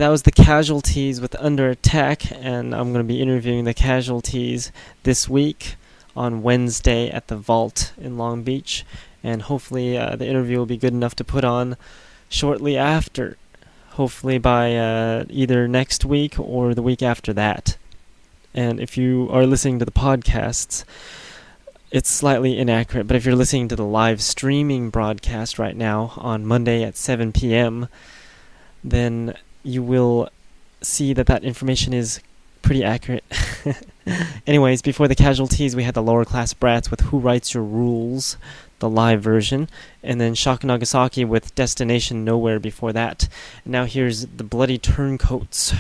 that was the Casualties with Under Attack, and I'm going to be interviewing the Casualties this week on Wednesday at the Vault in Long Beach, and hopefully the interview will be good enough to put on shortly after, hopefully by either next week or the week after that. And if you are listening to the podcasts, it's slightly inaccurate, but if you're listening to the live streaming broadcast right now on Monday at 7 p.m., then you will see that information is pretty accurate. Anyways, before the Casualties, we had the Lower Class Brats with Who Writes Your Rules, the live version, and then Shock Nagasaki with Destination Nowhere before that. And now here's the Bloody Turncoats.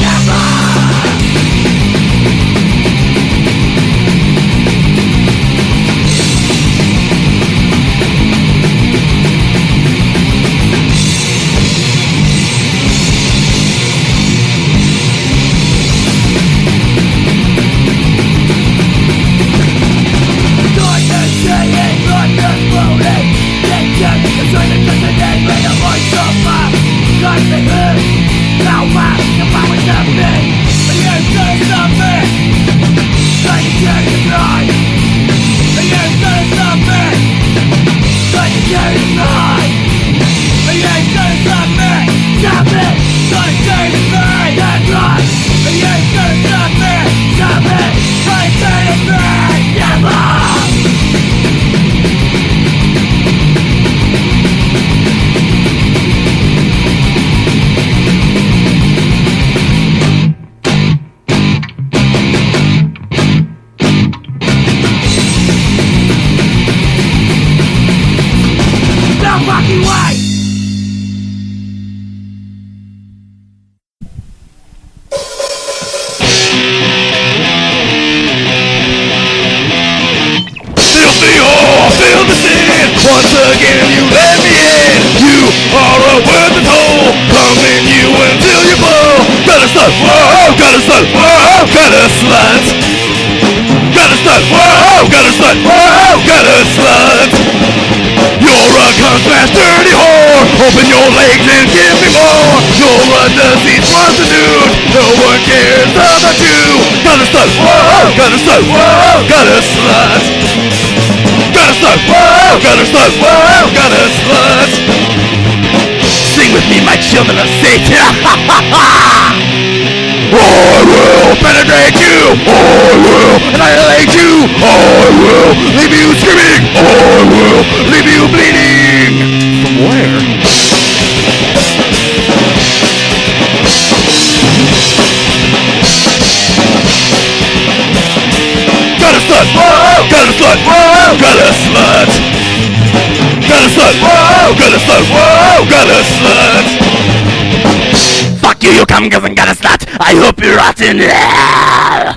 Never! anyway. Feel the sin. Once again you let me in. You are a worth of hole. Pumping you until you blow. Gotta slut, whoa, gotta slut, whoa, gotta slut. Gotta slut, whoa, gotta slut, whoa, gotta slut. You're a cunt-smash dirty whore. Open your legs and give me more. You're a disease prostitute. No one cares about you. Gotta slut, whoa, gotta slut, whoa, gotta slut. Gotta slut, whoa, gotta slut, whoa, gotta slut. Sing with me, my children of Satan. I will penetrate you. I will annihilate you. I will leave you screaming. I will leave you bleeding. From where? Gotta slut, whoa, gotta slut, whoa, gotta slut. Gotta slut, whoa, gotta slut, whoa, gotta slut. Fuck you, you come girls and gotta slut. I hope you rot in hell.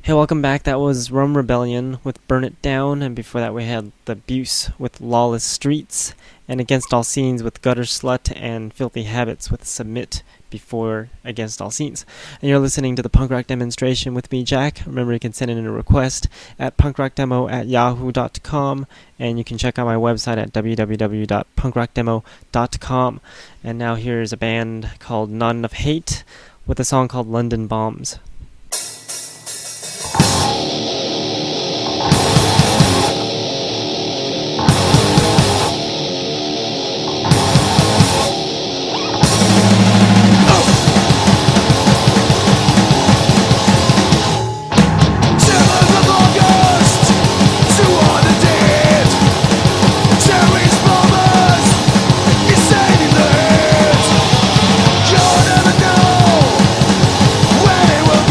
Hey, welcome back. That was Rum Rebellion with Burn It Down, and before that we had The Buse with Lawless Streets, and Against All Scenes with Gutter Slut, and Filthy Habits with Submit before Against All Scenes. And you're listening to the Punk Rock Demonstration with me, Jack. Remember, you can send in a request at punkrockdemo@yahoo.com, and you can check out my website at www.punkrockdemo.com. And now here's a band called Not Enough Hate with a song called London Bombs. You'll never know when it will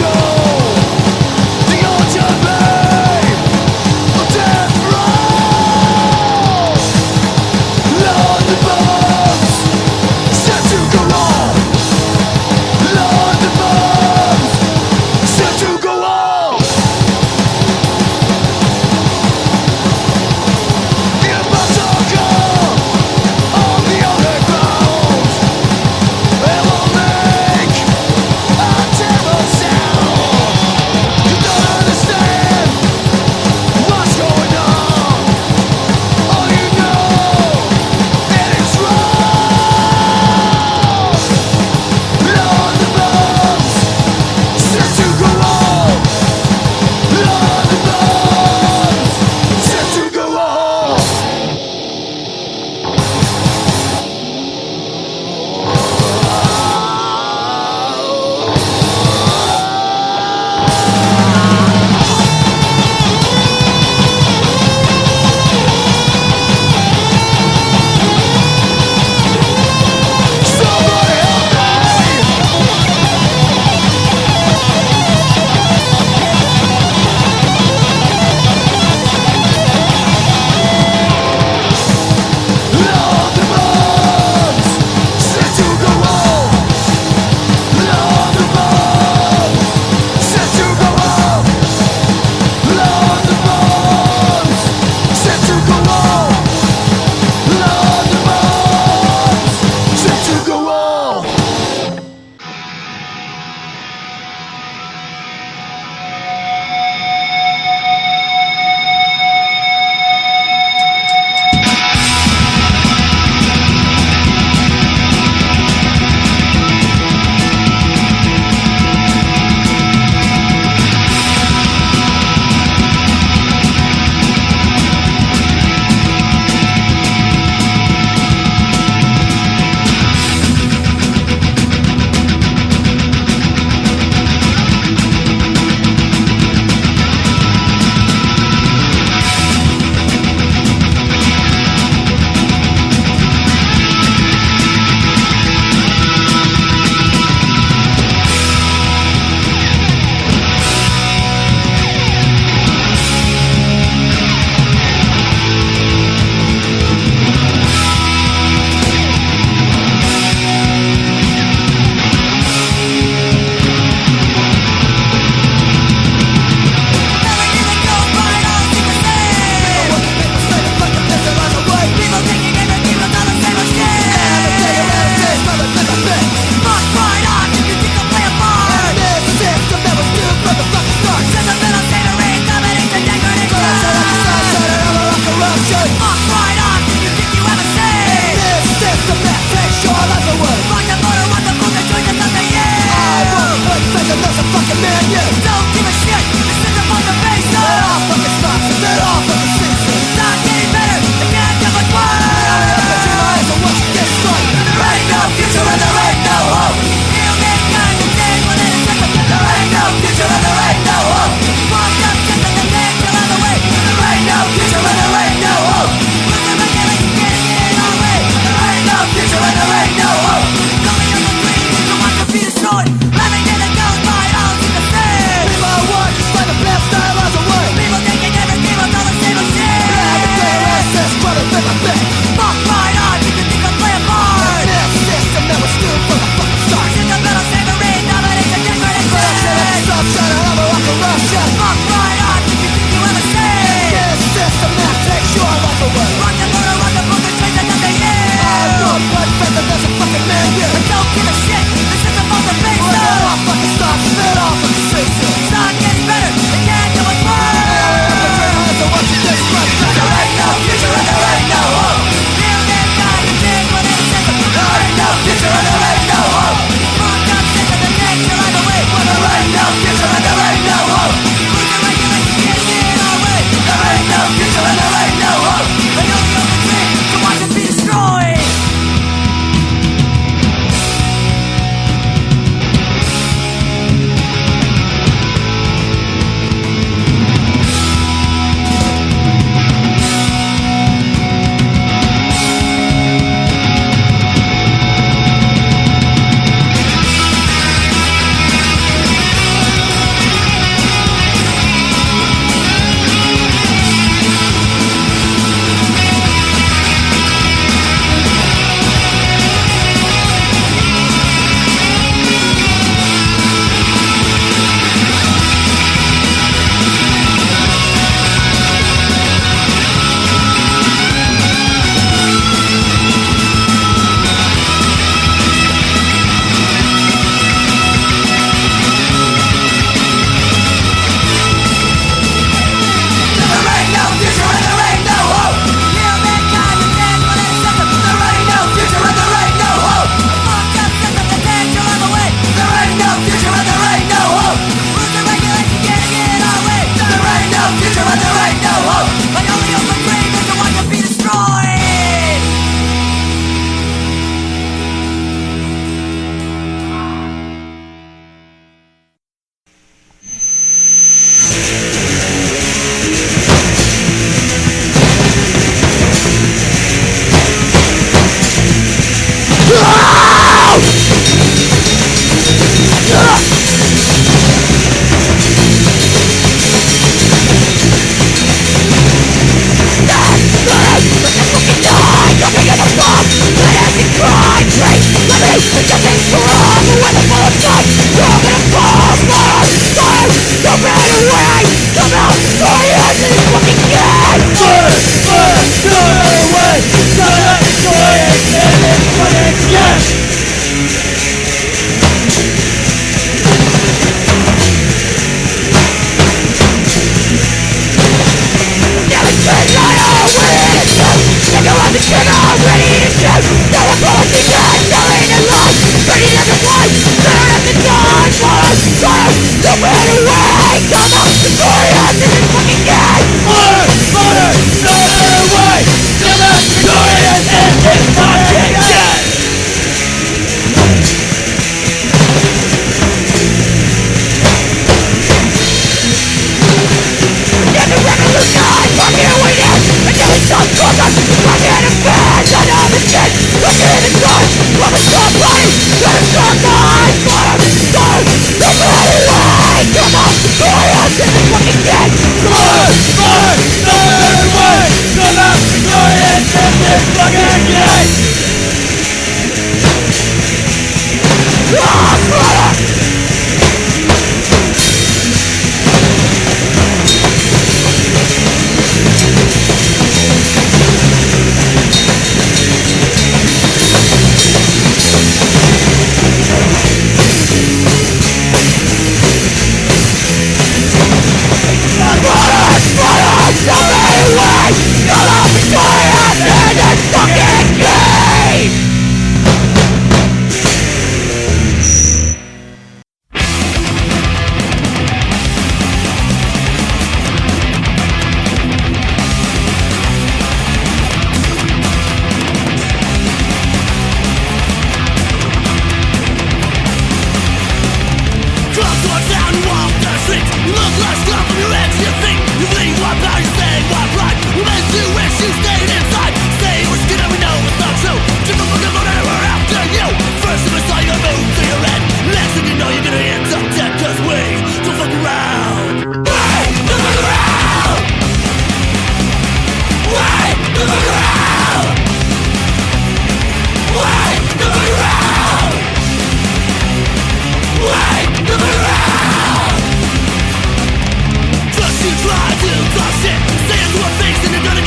Just you try to talk shit, say it to our face and you're gonna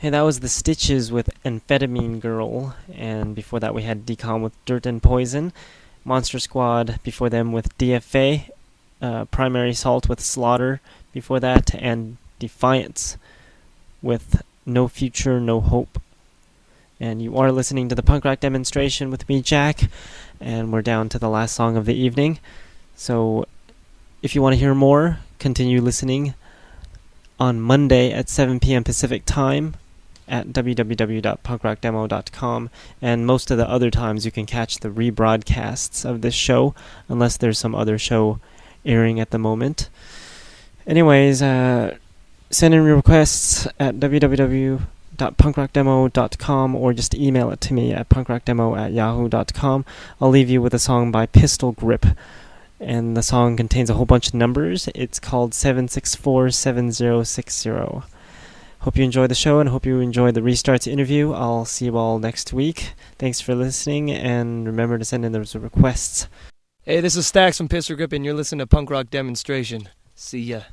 Hey, that was the Stitches with Amphetamine Girl, and before that we had Decom with Dirt and Poison, Monster Squad before them with DFA, Primary Assault with Slaughter before that, and Defiance with No Future, No Hope. And you are listening to the Punk Rock Demonstration with me, Jack, and we're down to the last song of the evening. So if you want to hear more, continue listening on Monday at 7 p.m. Pacific Time at www.punkrockdemo.com, and most of the other times you can catch the rebroadcasts of this show, unless there's some other show airing at the moment. Anyways, send in your requests at www.punkrockdemo.com or just email it to me at punkrockdemo@yahoo.com. I'll leave you with a song by Pistol Grip, and the song contains a whole bunch of numbers. It's called 7647060. Hope you enjoy the show and hope you enjoy the Restarts interview. I'll see you all next week. Thanks for listening, and remember to send in those requests. Hey, this is Stax from Pistol Grip, and you're listening to Punk Rock Demonstration. See ya.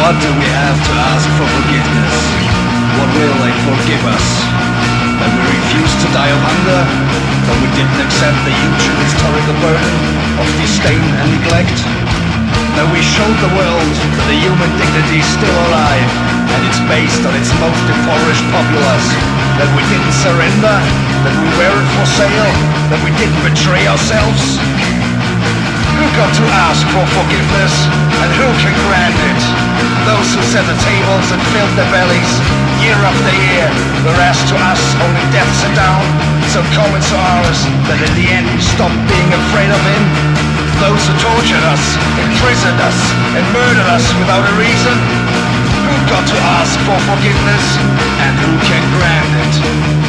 What do we have to ask for forgiveness? What will they forgive us? That we refused to die of hunger? That we didn't accept the huge and historical burden of disdain and neglect? That we showed the world that the human dignity is still alive and it's based on its most impoverished populace? That we didn't surrender? That we weren't for sale? That we didn't betray ourselves? got to ask for forgiveness, and who can grant it? Those who set the tables and filled their bellies, year after year, whereas to us only death sat down, so comments are ours, that in the end we stop being afraid of him. Those who tortured us, imprisoned us, and murdered us without a reason, who got to ask for forgiveness, and who can grant it?